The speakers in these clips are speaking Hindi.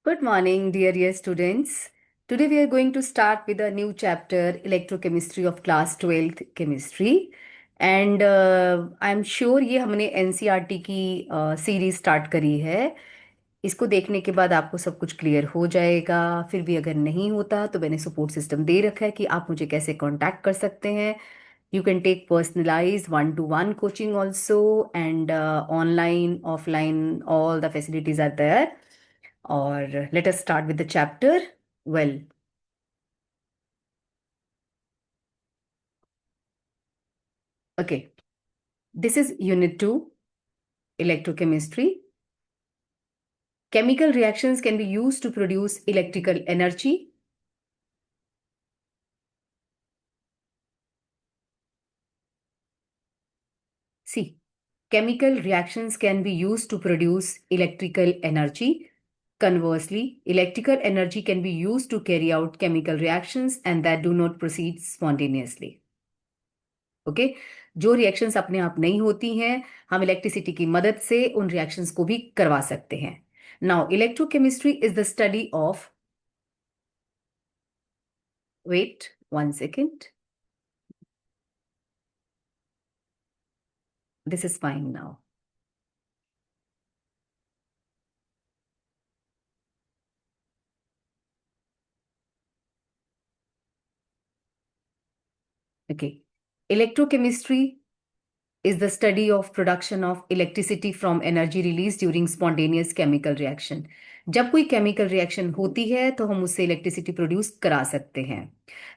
Good morning, dear students. Today we are going to start with a new chapter, Electrochemistry of Class 12th Chemistry. And I'm sure ये हमने NCERT की सीरीज स्टार्ट करी है। इसको देखने के बाद आपको सब कुछ क्लियर हो जाएगा। फिर भी अगर नहीं होता तो मैंने सपोर्ट सिस्टम दे रखा है कि आप मुझे कैसे कांटेक्ट कर सकते हैं। You can take personalized one-to-one coaching also, and online, offline, all the facilities are there. Or let us start with the chapter. Well, okay. This is Unit 2, Electrochemistry. Chemical reactions can be used to produce electrical energy. See, chemical reactions can be used to produce electrical energy. Conversely, electrical energy can be used to carry out chemical reactions and that do not proceed spontaneously. Okay जो रिएक्शंस अपने आप नहीं होती हैं हम इलेक्ट्रिसिटी की मदद से उन रिएक्शंस को भी करवा सकते हैं। Now electrochemistry is the study of wait 1 second this is fine now. Okay electrochemistry is the study of production of electricity from energy released during spontaneous chemical reaction। जब कोई केमिकल रिएक्शन होती है तो हम उससे इलेक्ट्रिसिटी प्रोड्यूस करा सकते हैं।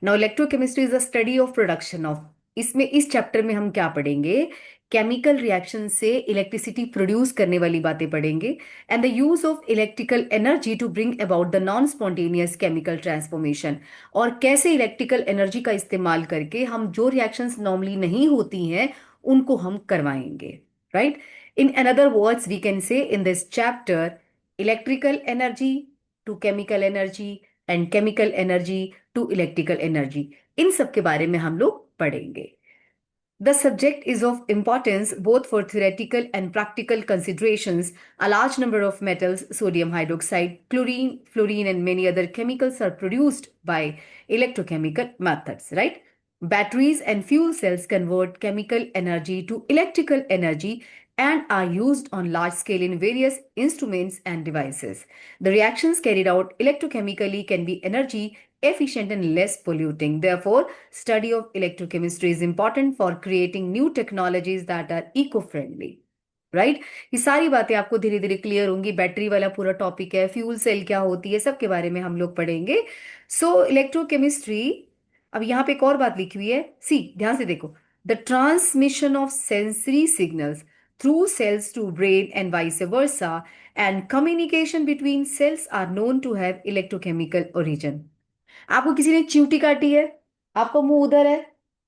Now electrochemistry is the study of production of, इसमें इस चैप्टर में हम क्या पढ़ेंगे? केमिकल रिएक्शन से इलेक्ट्रिसिटी प्रोड्यूस करने वाली बातें पढ़ेंगे and the use of electrical energy to bring about the non spontaneous chemical transformation, और कैसे इलेक्ट्रिकल एनर्जी का इस्तेमाल करके हम जो रिएक्शंस नॉर्मली नहीं होती हैं उनको हम करवाएंगे। Right, in another words we can say in this chapter electrical energy to chemical energy and chemical energy to electrical energy, इन सब के बारे में हम लोग पढ़ेंगे। The subject is of importance both for theoretical and practical considerations. A large number of metals, sodium hydroxide, chlorine, fluorine, and many other chemicals are produced by electrochemical methods, right? Batteries and fuel cells convert chemical energy to electrical energy and are used on large scale in various instruments and devices. The reactions carried out electrochemically can be energy efficient and less polluting. Therefore, study of electrochemistry is important for creating new technologies that are eco-friendly। Right, ये सारी बातें आपको धीरे धीरे क्लियर होंगी। बैटरी वाला पूरा टॉपिक है, फ्यूल सेल क्या होती है, सब के बारे में हम लोग पढ़ेंगे। सो इलेक्ट्रोकेमिस्ट्री, अब यहाँ पे एक और बात लिखी हुई है, सी ध्यान से देखो। The transmission of sensory signals through cells to brain and vice versa and communication between cells are known to have electrochemical origin. आपको किसी ने चींटी काटी है, आपका मुंह उधर है,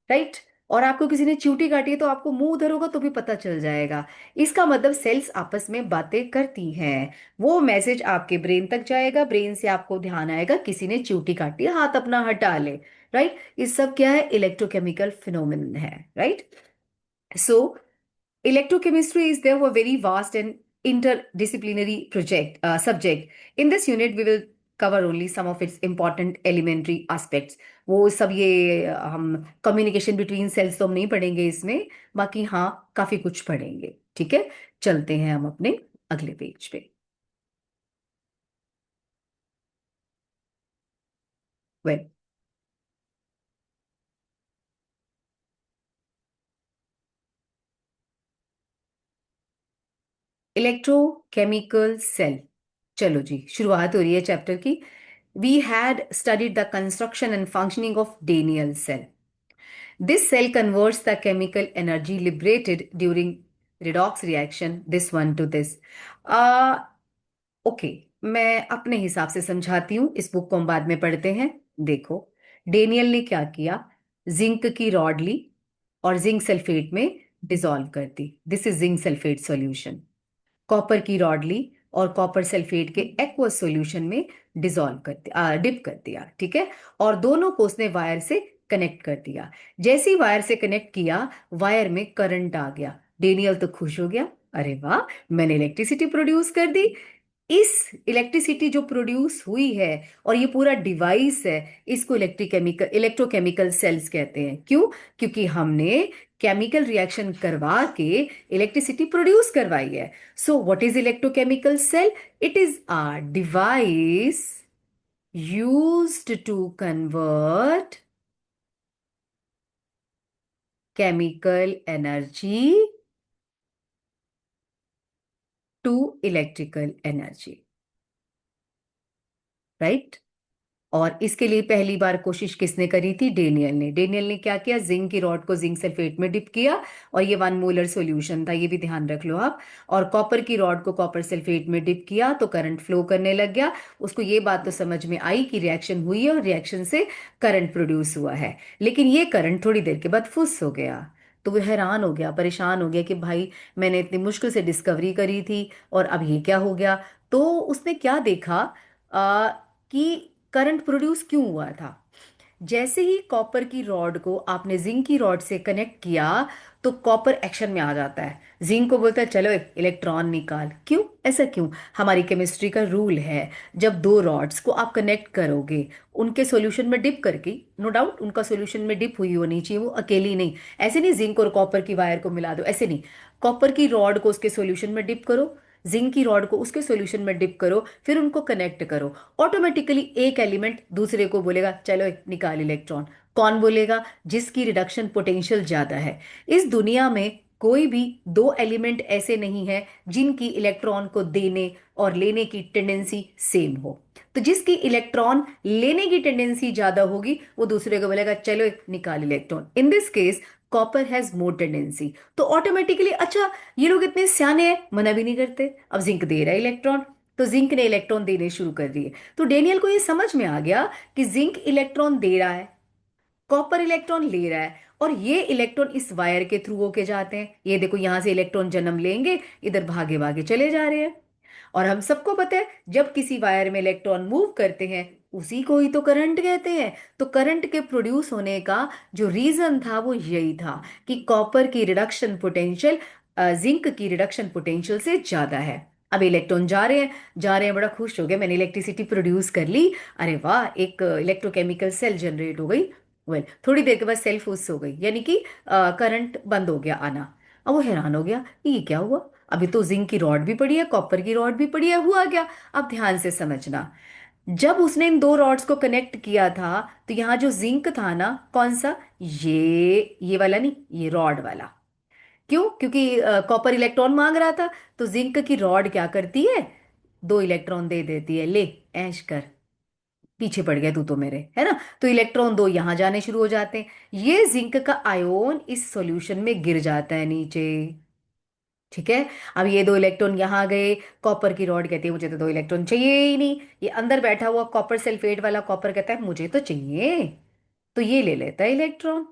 राइट, और आपको किसी ने चींटी काटी है तो आपको मुंह उधर होगा तो भी पता चल जाएगा। इसका मतलब सेल्स आपस में बातें करती हैं, वो मैसेज आपके ब्रेन तक जाएगा, ब्रेन से आपको ध्यान आएगा किसी ने चींटी काटी है, हाथ अपना हटा ले। राइट, ये सब क्या है? इलेक्ट्रोकेमिकल फिनोमिनन है। Right, so electrochemistry is therefore a very vast and interdisciplinary subject. In this unit, we will cover only some of its important elementary aspects। वो सब ये हम कम्युनिकेशन बिटवीन सेल्स तो हम नहीं पढ़ेंगे इसमें, बाकी हाँ काफी कुछ पढ़ेंगे। ठीक है, चलते हैं हम अपने अगले पेज पे। वेल, इलेक्ट्रोकेमिकल सेल, चलो जी शुरुआत हो रही है चैप्टर की। We had studied the construction and functioning of Daniell cell. This cell converts the chemical energy liberated during redox reaction this one to this। Okay, मैं अपने हिसाब से समझाती हूँ, इस बुक को हम बाद में पढ़ते हैं। देखो, डेनियल ने क्या किया, जिंक की रॉड ली और जिंक सल्फेट में डिसॉल्व कर दी, this is zinc sulphate solution. Copper की रॉड ली और कॉपर सल्फेट के एक्वस सॉल्यूशन में डिसॉल्व कर दिया, डिप कर दिया। ठीक है, और दोनों को उसने वायर से कनेक्ट कर दिया। जैसे ही वायर से कनेक्ट किया, वायर में करंट आ गया। डेनियल तो खुश हो गया, अरे वाह, मैंने इलेक्ट्रिसिटी प्रोड्यूस कर दी। इस इलेक्ट्रिसिटी जो प्रोड्यूस हुई है और ये पूरा डिवाइस है, इसको इलेक्ट्रोकेमिकल सेल्स कहते हैं। क्यों? क्योंकि हमने केमिकल रिएक्शन करवा के इलेक्ट्रिसिटी प्रोड्यूस करवाई है। So what is electrochemical cell? It is a device used to convert chemical energy to electrical energy, right? और इसके लिए पहली बार कोशिश किसने करी थी? डेनियल ने। डेनियल ने क्या किया? जिंक की रॉड को जिंक सल्फेट में डिप किया, और ये 1 मोलर सॉल्यूशन था, ये भी ध्यान रख लो आप। और कॉपर की रॉड को कॉपर सल्फेट में डिप किया तो करंट फ्लो करने लग गया। उसको ये बात तो समझ में आई कि रिएक्शन हुई है और रिएक्शन से करंट प्रोड्यूस हुआ है, लेकिन ये करंट थोड़ी देर के बाद फुस हो गया। तो वो हैरान हो गया, परेशान हो गया कि भाई मैंने इतनी मुश्किल से डिस्कवरी करी थी और अब ये क्या हो गया। तो उसने क्या देखा कि करंट प्रोड्यूस क्यों हुआ था। जैसे ही कॉपर की रॉड को आपने जिंक की रॉड से कनेक्ट किया तो कॉपर एक्शन में आ जाता है। जिंक को बोलता है चलो एक इलेक्ट्रॉन निकाल। क्यों? ऐसा क्यों? हमारी केमिस्ट्री का रूल है, जब दो रॉड्स को आप कनेक्ट करोगे उनके सॉल्यूशन में डिप करके, नो डाउट उनका सॉल्यूशन में डिप हुई होनी चाहिए, वो अकेली नहीं। ऐसे नहीं जिंक और कॉपर की वायर को मिला दो, ऐसे नहीं। कॉपर की रॉड को उसके सॉल्यूशन में डिप करो, जिंक की रॉड को उसके सॉल्यूशन में डिप करो, फिर उनको कनेक्ट करो। ऑटोमेटिकली एक एलिमेंट दूसरे को बोलेगा चलो निकाल इलेक्ट्रॉन। कौन बोलेगा? जिसकी रिडक्शन पोटेंशियल ज्यादा है। इस दुनिया में कोई भी दो एलिमेंट ऐसे नहीं है जिनकी इलेक्ट्रॉन को देने और लेने की टेंडेंसी सेम हो। तो जिसकी इलेक्ट्रॉन लेने की टेंडेंसी ज्यादा होगी वो दूसरे को बोलेगा चलो निकाल electron. In this case copper has more tendency. तो ऑटोमेटिकली अच्छा, ये लोग इतने सियाने हैं, मना भी नहीं करते। अब जिंक दे रहा है इलेक्ट्रॉन, तो जिंक ने इलेक्ट्रॉन देने शुरू कर दिए। तो डेनियल को ये समझ में आ गया कि जिंक इलेक्ट्रॉन दे रहा है, कॉपर इलेक्ट्रॉन ले रहा है, और ये इलेक्ट्रॉन इस वायर के थ्रू होके जाते हैं। ये देखो यहां से इलेक्ट्रॉन जन्म लेंगे, इधर भागे भागे चले जा रहे हैं। और हम सबको पता है जब किसी वायर में इलेक्ट्रॉन मूव करते हैं उसी को ही तो करंट कहते हैं। तो करंट के प्रोड्यूस होने का जो रीजन था वो यही था कि कॉपर की रिडक्शन पोटेंशियल जिंक की रिडक्शन पोटेंशियल से ज्यादा है। अब इलेक्ट्रॉन जा रहे हैं, जा रहे हैं, बड़ा खुश हो गया मैंने इलेक्ट्रिसिटी प्रोड्यूस कर ली। अरे वाह, एक इलेक्ट्रोकेमिकल सेल जनरेट हो गई। वेल थोड़ी देर के बाद सेल फुस हो गई, यानी कि करंट बंद हो गया आना। अब वो हैरान हो गया ये क्या हुआ, अभी तो जिंक की रॉड भी पड़ी है, कॉपर की रॉड भी पड़ी है, हुआ क्या? अब ध्यान से समझना। जब उसने इन दो रॉड्स को कनेक्ट किया था तो यहाँ जो जिंक था ना, कौन सा? ये वाला नहीं, ये रॉड वाला। क्यों? क्योंकि कॉपर इलेक्ट्रॉन मांग रहा था। तो जिंक की रॉड क्या करती है? दो इलेक्ट्रॉन दे देती है, ले ऐश कर, पीछे पड़ गया तू तो मेरे, है ना। तो इलेक्ट्रॉन दो यहां जाने शुरू हो जाते हैं, ये जिंक का आयोन इस सॉल्यूशन में गिर जाता है नीचे। ठीक है। अब ये दो इलेक्ट्रॉन यहां गए, कॉपर की रॉड कहती है मुझे तो दो इलेक्ट्रॉन चाहिए ही नहीं। ये अंदर बैठा हुआ कॉपर सल्फेट वाला कॉपर कहता है मुझे तो चाहिए, तो ये ले लेता है इलेक्ट्रॉन।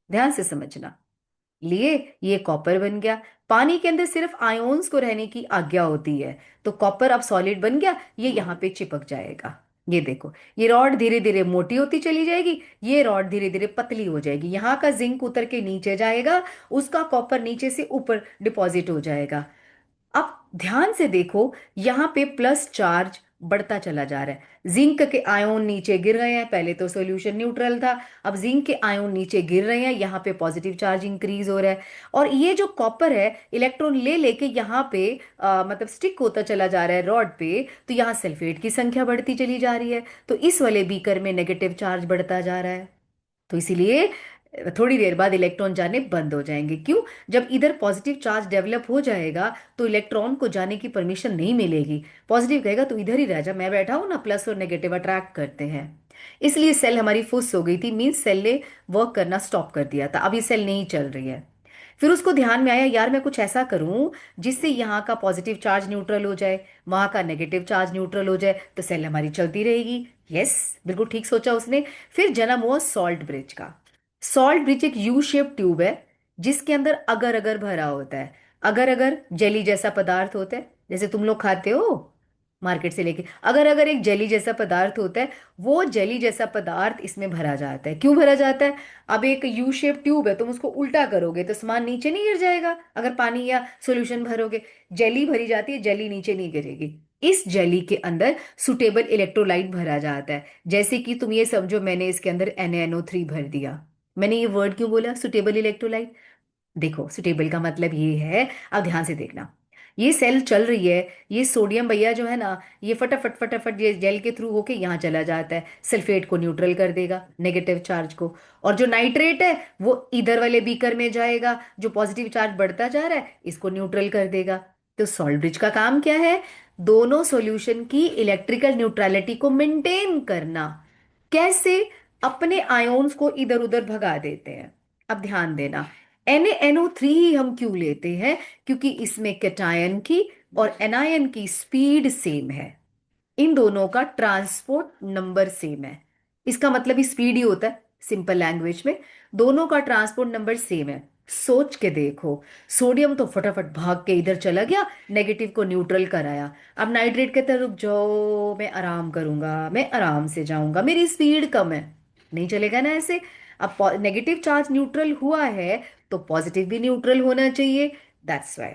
ध्यान से समझना। लिए, ये कॉपर बन गया। पानी के अंदर सिर्फ आयोन्स को रहने की आज्ञा होती है। तो कॉपर अब सॉलिड बन गया, ये यहाँ पे चिपक जाएगा। ये देखो, ये रॉड धीरे धीरे मोटी होती चली जाएगी, ये रॉड धीरे धीरे पतली हो जाएगी। यहाँ का जिंक उतर के नीचे जाएगा, उसका कॉपर नीचे से ऊपर डिपॉजिट हो जाएगा। अब ध्यान से देखो, यहां पे प्लस चार्ज बढ़ता चला जा रहा है। जिंक के आयोन नीचे गिर रहे हैं, पहले तो सॉल्यूशन न्यूट्रल था, अब जिंक के आयोन नीचे गिर रहे हैं, यहाँ पे पॉजिटिव चार्ज इंक्रीज हो रहा है। और ये जो कॉपर है इलेक्ट्रॉन ले लेके यहाँ पे मतलब स्टिक होता चला जा रहा है रॉड पे, तो यहाँ सल्फेट की संख्या बढ़ती चली जा रही है। तो इस वाले बीकर में नेगेटिव चार्ज बढ़ता जा रहा है। तो इसीलिए थोड़ी देर बाद इलेक्ट्रॉन जाने बंद हो जाएंगे। क्यों? जब इधर पॉजिटिव चार्ज डेवलप हो जाएगा तो इलेक्ट्रॉन को जाने की परमिशन नहीं मिलेगी। पॉजिटिव कहेगा तू इधर ही रह जा, मैं बैठा हूं ना, प्लस और नेगेटिव अट्रैक्ट करते हैं। इसलिए सेल हमारी फुस हो गई थी, मीन्स सेल ने वर्क करना स्टॉप कर दिया था, अब ये सेल नहीं चल रही है। फिर उसको ध्यान में आया यार मैं कुछ ऐसा करूं जिससे यहाँ का पॉजिटिव चार्ज न्यूट्रल हो जाए, वहां का नेगेटिव चार्ज न्यूट्रल हो जाए, तो सेल हमारी चलती रहेगी। यस, बिल्कुल ठीक सोचा उसने। फिर जन्म हुआ सॉल्ट ब्रिज का। सॉल्ट ब्रिज एक यू शेप ट्यूब है जिसके अंदर अगर अगर भरा होता है। अगर अगर जेली जैसा पदार्थ होता है, जैसे तुम लोग खाते हो मार्केट से लेके, अगर अगर एक जेली जैसा पदार्थ होता है, वो जेली जैसा पदार्थ इसमें भरा जाता है। क्यों भरा जाता है? अब एक यू शेप ट्यूब है, तुम उसको उल्टा करोगे तो सामान नीचे नहीं गिर जाएगा। अगर पानी या सॉल्यूशन भरोगे, जेली भरी जाती है, जेली नीचे नहीं गिरेगी। इस जेली के अंदर सुटेबल इलेक्ट्रोलाइट भरा जाता है। जैसे कि तुम ये समझो, मैंने इसके अंदर NaNO3 भर दिया। मैंने ये वर्ड क्यों बोला, सुटेबल इलेक्ट्रोलाइट? देखो, सुटेबल का मतलब ये है, अब ध्यान से देखना, ये सेल चल रही है, ये सोडियम भैया जो है ना, ये फटाफट फटाफट ये जेल के थ्रू होके यहाँ चला जाता है, सल्फेट को न्यूट्रल कर देगा, नेगेटिव चार्ज को। और जो नाइट्रेट है वो इधर वाले बीकर में जाएगा, जो पॉजिटिव चार्ज बढ़ता जा रहा है इसको न्यूट्रल कर देगा। तो सॉल्ट ब्रिज का काम क्या है? दोनों सॉल्यूशन की इलेक्ट्रिकल न्यूट्रलिटी को मेंटेन करना। कैसे? अपने आयोन्स को इधर उधर भगा देते हैं। अब ध्यान देना, NaNO3 ही हम क्यों लेते हैं? क्योंकि इसमें कैटायन की और एनायन की स्पीड सेम है, इन दोनों का ट्रांसपोर्ट नंबर सेम है। इसका मतलब ही स्पीड ही होता है सिंपल लैंग्वेज में, दोनों का ट्रांसपोर्ट नंबर सेम है। सोच के देखो, सोडियम तो फटाफट भाग के इधर चला गया, नेगेटिव को न्यूट्रल कराया। अब नाइट्रेट कहता है रुक जाओ, मैं आराम करूंगा, मैं आराम से जाऊंगा, मेरी स्पीड कम है। नहीं चलेगा ना ऐसे। अब नेगेटिव चार्ज न्यूट्रल हुआ है तो पॉजिटिव भी न्यूट्रल होना चाहिए। दैट्स वाई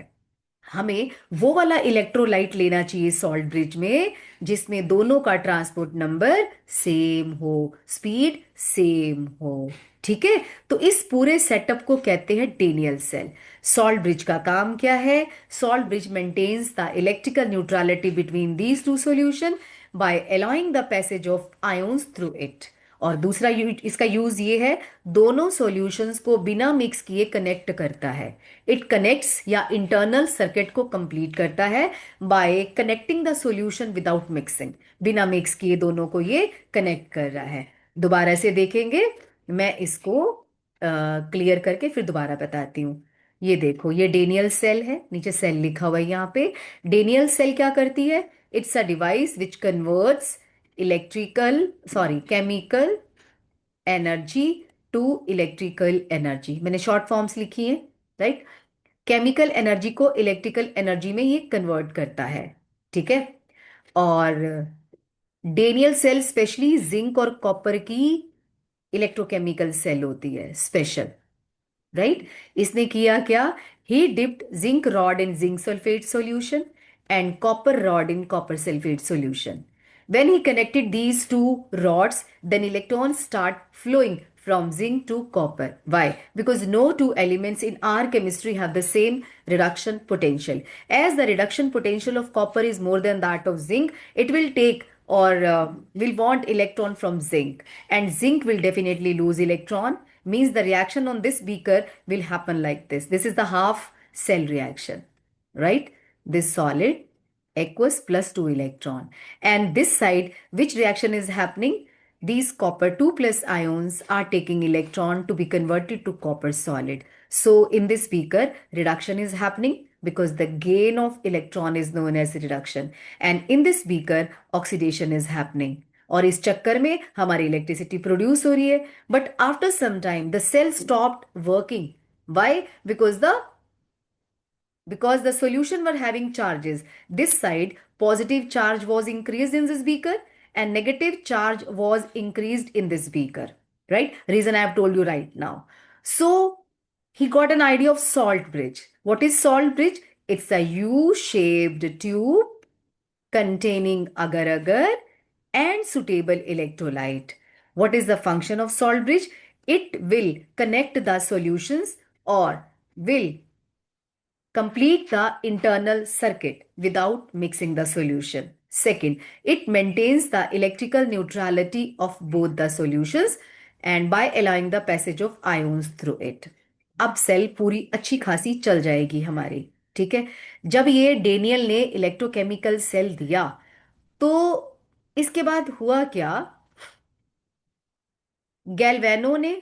हमें वो वाला इलेक्ट्रोलाइट लेना चाहिए सॉल्ट ब्रिज में, जिसमें दोनों का ट्रांसपोर्ट नंबर सेम हो, स्पीड सेम हो। ठीक है? तो इस पूरे सेटअप को कहते हैं डेनियल सेल। सॉल्ट ब्रिज का काम क्या है? Salt bridge maintains the electrical neutrality between these two solution by allowing the passage of ions through it. और दूसरा इसका यूज ये है, दोनों सॉल्यूशंस को बिना मिक्स किए कनेक्ट करता है। इट कनेक्ट्स या इंटरनल सर्किट को कंप्लीट करता है by connecting the solution without mixing. बिना मिक्स किए दोनों को ये कनेक्ट कर रहा है। दोबारा से देखेंगे, मैं इसको क्लियर करके फिर दोबारा बताती हूँ। ये देखो, ये डेनियल सेल है, नीचे सेल लिखा हुआ है यहाँ पे। डेनियल सेल क्या करती है? It's a device which converts electrical sorry chemical energy to electrical energy. मैंने शॉर्ट फॉर्म्स लिखी हैं, राइट? केमिकल एनर्जी को इलेक्ट्रिकल एनर्जी में ये कन्वर्ट करता है। ठीक है? और डेनियल सेल स्पेशली जिंक और कॉपर की इलेक्ट्रोकेमिकल सेल होती है, स्पेशल, राइट? इसने किया क्या? He dipped zinc rod in zinc sulphate solution and copper rod in copper sulphate solution. When he connected these two rods, then electrons start flowing from zinc to copper. Why? Because no two elements in our chemistry have the same reduction potential. As the reduction potential of copper is more than that of zinc, it will take or will want electron from zinc, and zinc will definitely lose electron. Means the reaction on this beaker will happen like this. This is the half cell reaction, right? This solid aqueous plus 2 electron, and this side which reaction is happening? These copper 2 plus ions are taking electron to be converted to copper solid. So in this beaker reduction is happening because the gain of electron is known as reduction, and in this beaker oxidation is happening. और इस चक्कर में हमारी इलेक्ट्रिसिटी प्रोड्यूस हो रही है, but after some time the cell stopped working. Why? because the solution were having charges. This side positive charge was increased in this beaker and negative charge was increased in this beaker, right? Reason I have told you right now. So he got an idea of salt bridge. What is salt bridge? It's a U-shaped tube containing agar-agar and suitable electrolyte. What is the function of salt bridge? It will connect the solutions or will complete the internal circuit without mixing the solution. Second, it maintains the electrical neutrality of both the solutions and by allowing the passage of ions through it. अब सेल पूरी अच्छी खासी चल जाएगी हमारी। ठीक है? जब ये डेनियल ने इलेक्ट्रोकेमिकल सेल दिया तो इसके बाद हुआ क्या? गैल्वेनो ने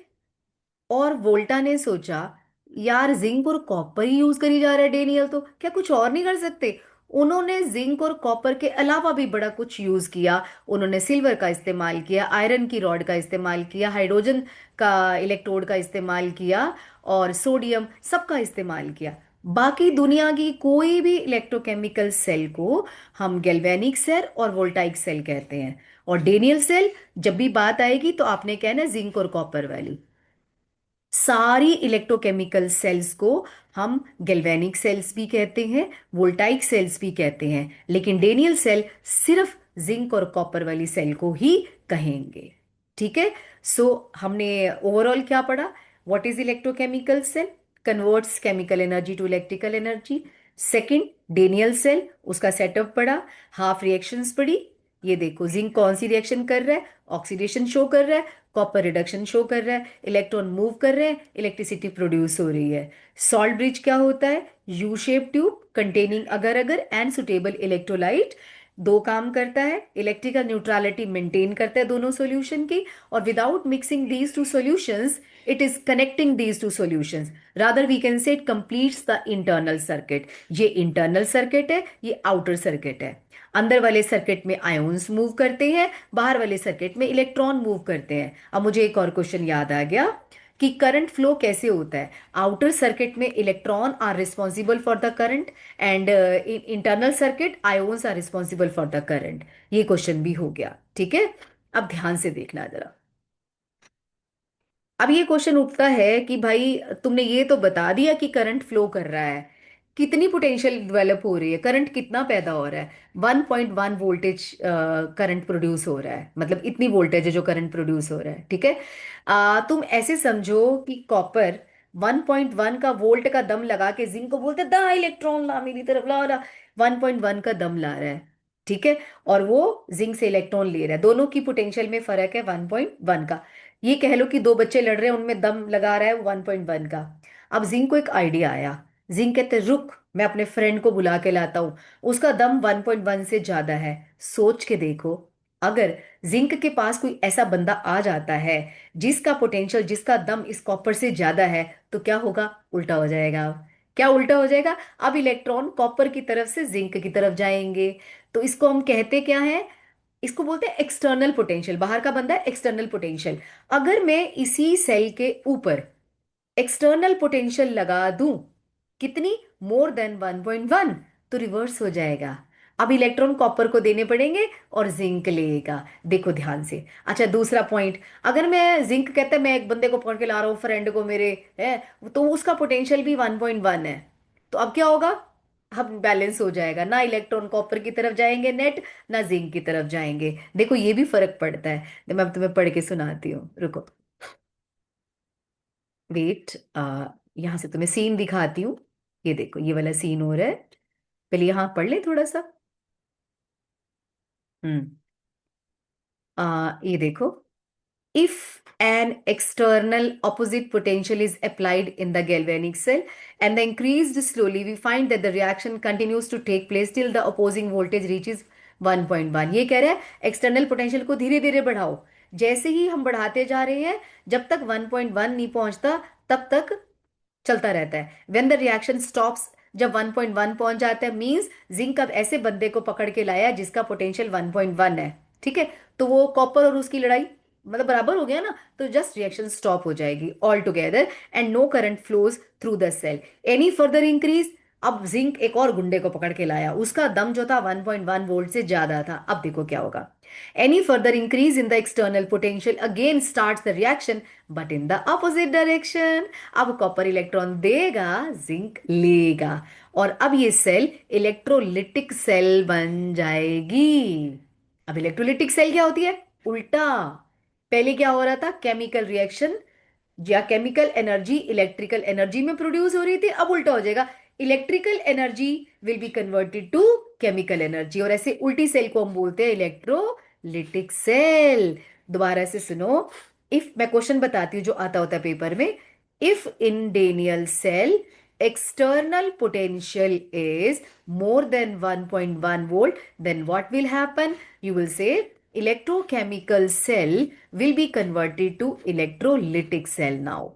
और वोल्टा ने सोचा, यार जिंक और कॉपर ही यूज करी जा रहा है डेनियल, तो क्या कुछ और नहीं कर सकते? उन्होंने जिंक और कॉपर के अलावा भी बड़ा कुछ यूज किया। उन्होंने सिल्वर का इस्तेमाल किया, आयरन की रॉड का इस्तेमाल किया, हाइड्रोजन का इलेक्ट्रोड का इस्तेमाल किया और सोडियम सबका इस्तेमाल किया। बाकी दुनिया की कोई भी इलेक्ट्रोकेमिकल सेल को हम गैल्वेनिक सेल और वोल्टाइक सेल कहते हैं। और डेनियल सेल जब भी बात आएगी तो आपने कहना जिंक और कॉपर वाली। सारी इलेक्ट्रोकेमिकल सेल्स को हम गैल्वेनिक सेल्स भी कहते हैं, वोल्टाइक सेल्स भी कहते हैं, लेकिन डेनियल सेल सिर्फ जिंक और कॉपर वाली सेल को ही कहेंगे। ठीक है। सो हमने ओवरऑल क्या पढ़ा? What is electrochemical cell? Converts chemical energy to electrical energy. Second, Daniell cell, उसका सेटअप पढ़ा, हाफ रिएक्शंस पढ़ी। ये देखो, जिंक कौन सी रिएक्शन कर रहा है? ऑक्सीडेशन शो कर रहा है। कॉपर रिडक्शन शो कर रहा है, इलेक्ट्रॉन मूव कर रहे हैं, इलेक्ट्रिसिटी प्रोड्यूस हो रही है। सॉल्ट ब्रिज क्या होता है? यू शेप ट्यूब कंटेनिंग अगर अगर एंड सुटेबल इलेक्ट्रोलाइट। दो काम करता है, इलेक्ट्रिकल न्यूट्रलिटी मेंटेन करता है दोनों सॉल्यूशन की, और without mixing these two solutions it is connecting these two solutions. Rather we can say it completes the internal circuit. ये इंटरनल सर्किट है, ये आउटर सर्किट है। अंदर वाले सर्किट में आयोन्स मूव करते हैं, बाहर वाले सर्किट में इलेक्ट्रॉन मूव करते हैं। अब मुझे एक और क्वेश्चन याद आ गया कि करंट फ्लो कैसे होता है। आउटर सर्किट में electron are responsible for the current, and internal circuit ions are responsible for the current. ये क्वेश्चन भी हो गया। ठीक है। अब ध्यान से देखना जरा। अब ये क्वेश्चन उठता है कि भाई तुमने ये तो बता दिया कि करंट फ्लो कर रहा है, कितनी पोटेंशियल डेवलप हो रही है, करंट कितना पैदा हो रहा है? 1.1 वोल्टेज करंट प्रोड्यूस हो रहा है, मतलब इतनी वोल्टेज है जो करंट प्रोड्यूस हो रहा है। ठीक है। तुम ऐसे समझो कि कॉपर 1.1 का वोल्ट का दम लगा के जिंक को बोलते दा इलेक्ट्रॉन ला मेरी तरफ ला ला। 1.1 का दम ला रहा है। ठीक है। और वो जिंक से इलेक्ट्रॉन ले रहा है, दोनों की पोटेंशियल में फर्क है 1.1 का। ये कह लो कि दो बच्चे लड़ रहे हैं, उनमें दम लगा रहा है 1.1 का। अब जिंक को एक आइडिया आया। जिंक कहते रुक, मैं अपने फ्रेंड को बुला के लाता हूं, उसका दम 1.1 से ज्यादा है। सोच के देखो, अगर जिंक के पास कोई ऐसा बंदा आ जाता है जिसका पोटेंशियल, जिसका दम इस कॉपर से ज्यादा है, तो क्या होगा? उल्टा हो जाएगा। क्या उल्टा हो जाएगा? अब इलेक्ट्रॉन कॉपर की तरफ से जिंक की तरफ जाएंगे। तो इसको हम कहते क्या है? इसको बोलते हैं एक्सटर्नल पोटेंशियल। बाहर का बंदा है एक्सटर्नल पोटेंशियल। अगर मैं इसी सेल के ऊपर एक्सटर्नल पोटेंशियल लगा दूं, कितनी? मोर देन 1.1, तो रिवर्स हो जाएगा। अब इलेक्ट्रॉन कॉपर को देने पड़ेंगे और जिंक लेगा। देखो ध्यान से। अच्छा, दूसरा पॉइंट, अगर मैं जिंक कहता है मैं एक बंदे को पकड़ के ला रहा हूँ फ्रेंड को मेरे, है, तो उसका पोटेंशियल भी 1.1 है। तो अब क्या होगा? अब बैलेंस हो जाएगा, ना इलेक्ट्रॉन कॉपर की तरफ जाएंगे नेट, ना जिंक की तरफ जाएंगे। देखो ये भी फर्क पड़ता है। तो मैं अब तुम्हें पढ़ के सुनाती हूँ, रुको। वेट, यहाँ से तुम्हें सीन दिखाती हूँ। ये देखो, ये वाला सीन हो रहा है। पहले यहाँ पढ़ ले थोड़ा सा। हम्म। ये देखो, if an external opposite potential is applied in the galvanic cell and the increased slowly, we find that the reaction continues to take place till the opposing voltage reaches 1.1। ये कह रहा है एक्सटर्नल पोटेंशियल को धीरे धीरे बढ़ाओ। जैसे ही हम बढ़ाते जा रहे हैं, जब तक 1.1 नहीं पहुंचता तब तक चलता रहता है। व्हेन द रिएक्शन स्टॉप्स, जब 1.1 पहुंच जाता है, मींस जिंक अब ऐसे बंदे को पकड़ के लाया जिसका पोटेंशियल 1.1 है। ठीक है। तो वो कॉपर और उसकी लड़ाई मतलब बराबर हो गया ना, तो जस्ट रिएक्शन स्टॉप हो जाएगी all together and no current flows through the cell any further increase. अब जिंक एक और गुंडे को पकड़ के लाया, उसका दम जो था 1.1 वोल्ट से ज्यादा था। अब देखो क्या होगा। Any further increase in the external potential again starts the reaction, but in the opposite direction. अब कॉपर इलेक्ट्रॉन देगा, जिंक लेगा, और अब ये सेल इलेक्ट्रोलिटिक सेल बन जाएगी। अब इलेक्ट्रोलिटिक सेल क्या होती है? उल्टा। पहले क्या हो रहा था? केमिकल रिएक्शन या केमिकल एनर्जी इलेक्ट्रिकल एनर्जी में प्रोड्यूस हो रही थी, अब उल्टा हो जाएगा। Electrical energy will be converted to chemical energy, और ऐसे उल्टी सेल को हम बोलते हैं इलेक्ट्रोलिटिक सेल। दोबारा से सुनो। इफ मैं क्वेश्चन बताती हूँ जो आता होता है पेपर में। If in Daniell cell external potential is more than 1.1 volt, then what will happen? You will say electrochemical cell will be converted to electrolytic cell now,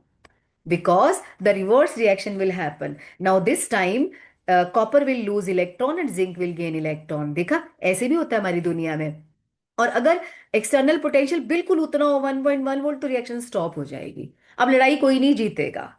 because the reverse reaction will happen. Now this time copper will lose electron and zinc will gain electron। देखा, ऐसे भी होता है हमारी दुनिया में। और अगर एक्सटर्नल पोटेंशियल बिल्कुल उतना हो 1.1 वोल्ट, तो रिएक्शन स्टॉप हो जाएगी। अब लड़ाई कोई नहीं जीतेगा।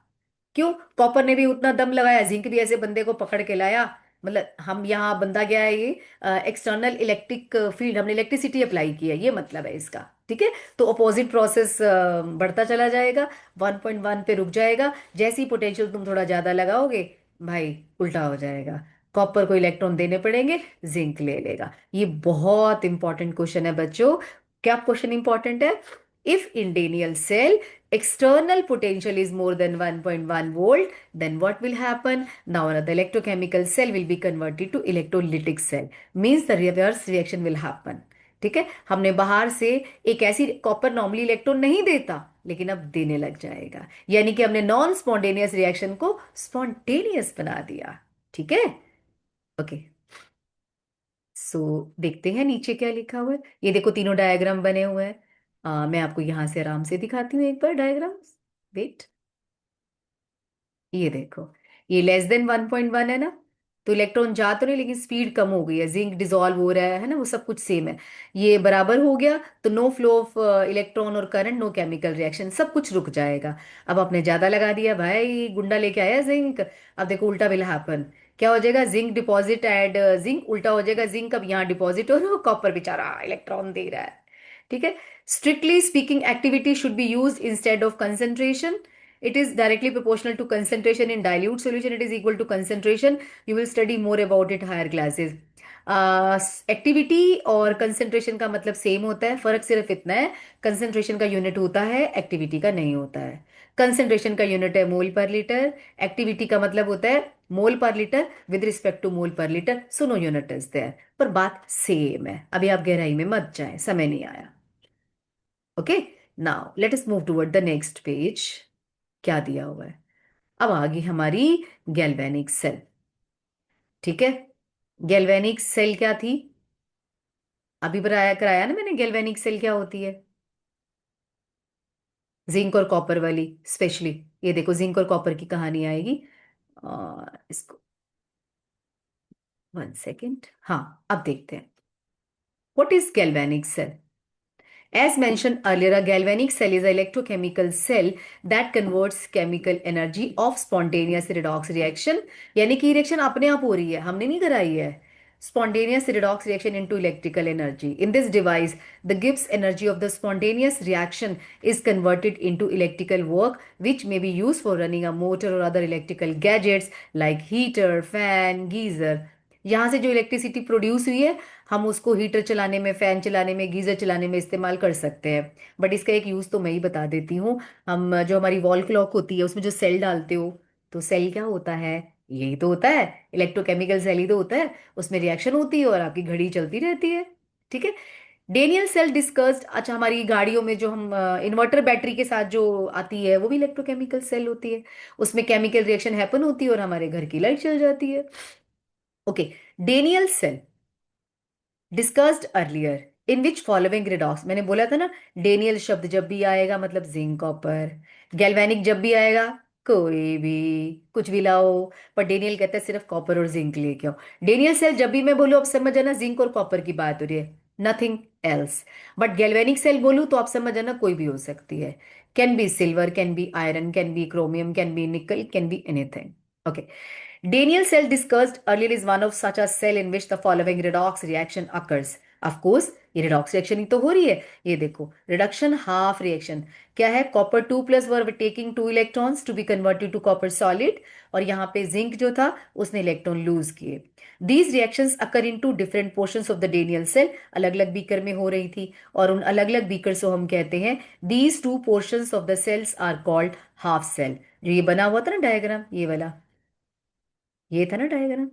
क्यों? कॉपर ने भी उतना दम लगाया, जिंक भी ऐसे बंदे को पकड़ के लाया। मतलब हम यहाँ बंदा गया है, ये एक्सटर्नल इलेक्ट्रिक फील्ड, हमने इलेक्ट्रिसिटी अप्लाई की है, ये मतलब है इसका। ठीक है, तो अपोजिट प्रोसेस बढ़ता चला जाएगा, 1.1 पे रुक जाएगा। जैसे ही पोटेंशियल तुम थोड़ा ज्यादा लगाओगे, भाई उल्टा हो जाएगा, कॉपर को इलेक्ट्रॉन देने पड़ेंगे, जिंक ले लेगा। ये बहुत इंपॉर्टेंट क्वेश्चन है बच्चों। क्या क्वेश्चन इंपॉर्टेंट है? If in Daniell cell external potential is more than 1.1 volt, then what will happen? Now the electrochemical cell will be converted to electrolytic cell, means the reverse reaction will happen। ठीक है, हमने बाहर से एक ऐसी, कॉपर नॉर्मली इलेक्ट्रॉन नहीं देता लेकिन अब देने लग जाएगा, यानी कि हमने नॉन स्पॉन्टेनियस रिएक्शन को स्पॉन्टेनियस बना दिया। ठीक है, ओके। सो देखते हैं नीचे क्या लिखा हुआ है। ये देखो तीनों डायग्राम बने हुए हैं। मैं आपको यहां से आराम से दिखाती हूँ एक बार डायग्राम। वेट, ये देखो, ये लेस देन 1.1 है ना, तो इलेक्ट्रॉन जा तो नहीं लेकिन स्पीड कम हो गई है, जिंक डिसॉल्व हो रहा है ना, वो सब कुछ सेम है। ये बराबर हो गया तो नो फ्लो ऑफ इलेक्ट्रॉन और करंट, नो केमिकल रिएक्शन, सब कुछ रुक जाएगा। अब आपने ज्यादा लगा दिया भाई, गुंडा लेके आया जिंक। अब देखो उल्टा विल हैपन। क्या हो जाएगा? जिंक डिपॉजिट एड जिंक, उल्टा हो जाएगा, जिंक अब यहाँ डिपॉजिट हो रहा है, कॉपर बेचारा इलेक्ट्रॉन दे रहा है। ठीक है, strictly speaking activity should be use instead of concentration. It is directly proportional to concentration in dilute solution. It is equal to concentration. You will study more about it higher classes. Activity और कंसेंट्रेशन का मतलब सेम होता है, फर्क सिर्फ इतना है, कंसेंट्रेशन का यूनिट होता है, एक्टिविटी का नहीं होता है। कंसेंट्रेशन का यूनिट है मोल पर लीटर, एक्टिविटी का मतलब होता है mole per litre with respect to mole per litre, so no unit is there, पर बात सेम है। अभी आप गहराई में मत जाएं, समय नहीं आया। Okay, now let us move toward the next page. क्या दिया हुआ है? अब आ गई हमारी गैल्वेनिक सेल। ठीक है, गैल्वेनिक सेल क्या थी? अभी बताया कराया ना मैंने, गैल्वेनिक सेल क्या होती है। जिंक और कॉपर वाली स्पेशली। ये देखो जिंक और कॉपर की कहानी आएगी। इसको 1 सेकेंड, हाँ अब देखते हैं। What is galvanic cell? As mentioned earlier, a galvanic cell is an electrochemical cell that converts chemical energy of spontaneous redox reaction, यानी कि रिएक्शन अपने आप हो रही है, हमने नहीं कराई है। Spontaneous redox reaction into electrical energy. In this device, the Gibbs energy of the spontaneous reaction is converted into electrical work, which may be used for running a motor or other electrical gadgets like heater, fan, geyser. यहाँ से जो इलेक्ट्रिसिटी प्रोड्यूस हुई है, हम उसको हीटर चलाने में, फैन चलाने में, गीजर चलाने में इस्तेमाल कर सकते हैं। बट इसका एक यूज़ तो मैं ही बता देती हूँ। हम जो हमारी वॉल क्लॉक होती है उसमें जो सेल डालते हो, तो सेल क्या होता है? यही तो होता है, इलेक्ट्रोकेमिकल सेल ही तो होता है। उसमें रिएक्शन होती है और आपकी घड़ी चलती रहती है। ठीक है, डेनियल सेल डिस्कस्ड। अच्छा, हमारी गाड़ियों में जो हम इन्वर्टर बैटरी के साथ जो आती है वो भी इलेक्ट्रोकेमिकल सेल होती है। उसमें केमिकल रिएक्शन हैपन होती है और हमारे घर की लाइट चल जाती है। Okay, Daniell cell discussed earlier in which following redox. मैंने बोला था ना, डेनियल शब्द जब भी आएगा मतलब जिंक कॉपर, गैल्वेनिक जब भी आएगा कोई भी कुछ भी लाओ, पर डेनियल कहता है सिर्फ कॉपर और जिंक लेके आओ। डेनियल सेल जब भी मैं बोलूँ आप समझ जाना जिंक और कॉपर की बात हो रही है, nothing else. But galvanic cell बोलूँ तो आप समझ जाना कोई भी हो सकती है, can be silver, can be iron, can be chromium, can be nickel, can be anything. Okay, Daniel cell discussed earlier is one of such a cell in which the following redox reaction occurs. Of course, ये redox reaction ही तो हो रही है। ये देखो, reduction half reaction क्या है? copper 2 plus were taking 2 electrons to be converted to copper solid, और यहाँ पे zinc जो था उसने इलेक्ट्रॉन लूज किए। These reactions occur in two different portions of the Daniel cell, अलग अलग बीकर में हो रही थी, और उन अलग अलग बीकर को हम कहते हैं, these two portions of the cells are called half cell। जो ये बना हुआ था ना डायग्राम, ये वाला, ये था ना डायग्राम,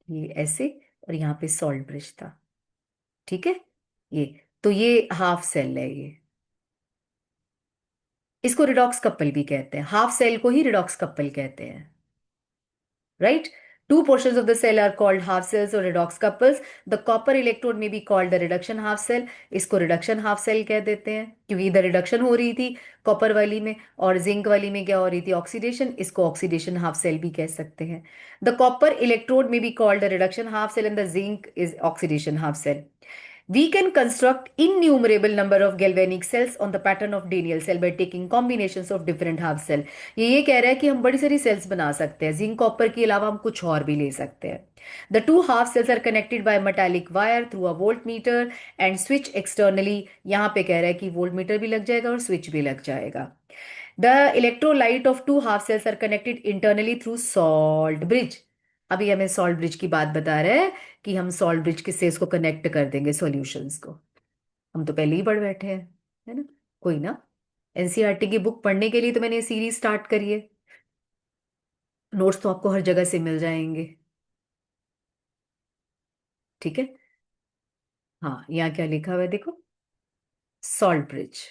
ये ऐसे, और यहाँ पे सॉल्ट ब्रिज था। ठीक है, ये, तो ये हाफ सेल है ये। इसको रिडॉक्स कपल भी कहते हैं, हाफ सेल को ही रिडॉक्स कपल कहते हैं। Right, two portions of the cell are called half cells or redox couples. The copper electrode may be called the reduction half cell. इसको रिडक्शन हाफ सेल कह देते हैं क्योंकि इधर रिडक्शन हो रही थी कॉपर वाली में, और जिंक वाली में क्या हो रही थी? ऑक्सीडेशन। इसको ऑक्सीडेशन हाफ सेल भी कह सकते हैं। The copper electrode may be called the reduction half cell and the zinc is oxidation half cell. We can construct innumerable number of galvanic cells on the pattern of Daniell cell by taking combinations of different half cell. ये कह रहा है कि हम बड़ी सारी सेल्स बना सकते हैं, जिंक कॉपर के अलावा हम कुछ और भी ले सकते हैं. The two half cells are connected by a metallic wire through a voltmeter and switch externally. यहाँ पे कह रहा है कि वोल्टमीटर भी लग जाएगा और स्विच भी लग जाएगा. The electrolyte of two half cells are connected internally through salt bridge. अभी हमें सॉल्ट ब्रिज की बात बता रहे हैं कि हम सॉल्ट ब्रिज किससे इसको कनेक्ट कर देंगे सॉल्यूशंस को. हम तो पहले ही पढ़ बैठे हैं, है ना. कोई ना, एनसीईआरटी की बुक पढ़ने के लिए तो मैंने ये सीरीज स्टार्ट करी है. नोट्स तो आपको हर जगह से मिल जाएंगे. ठीक है. हाँ, यहाँ क्या लिखा हुआ है देखो. Salt bridge.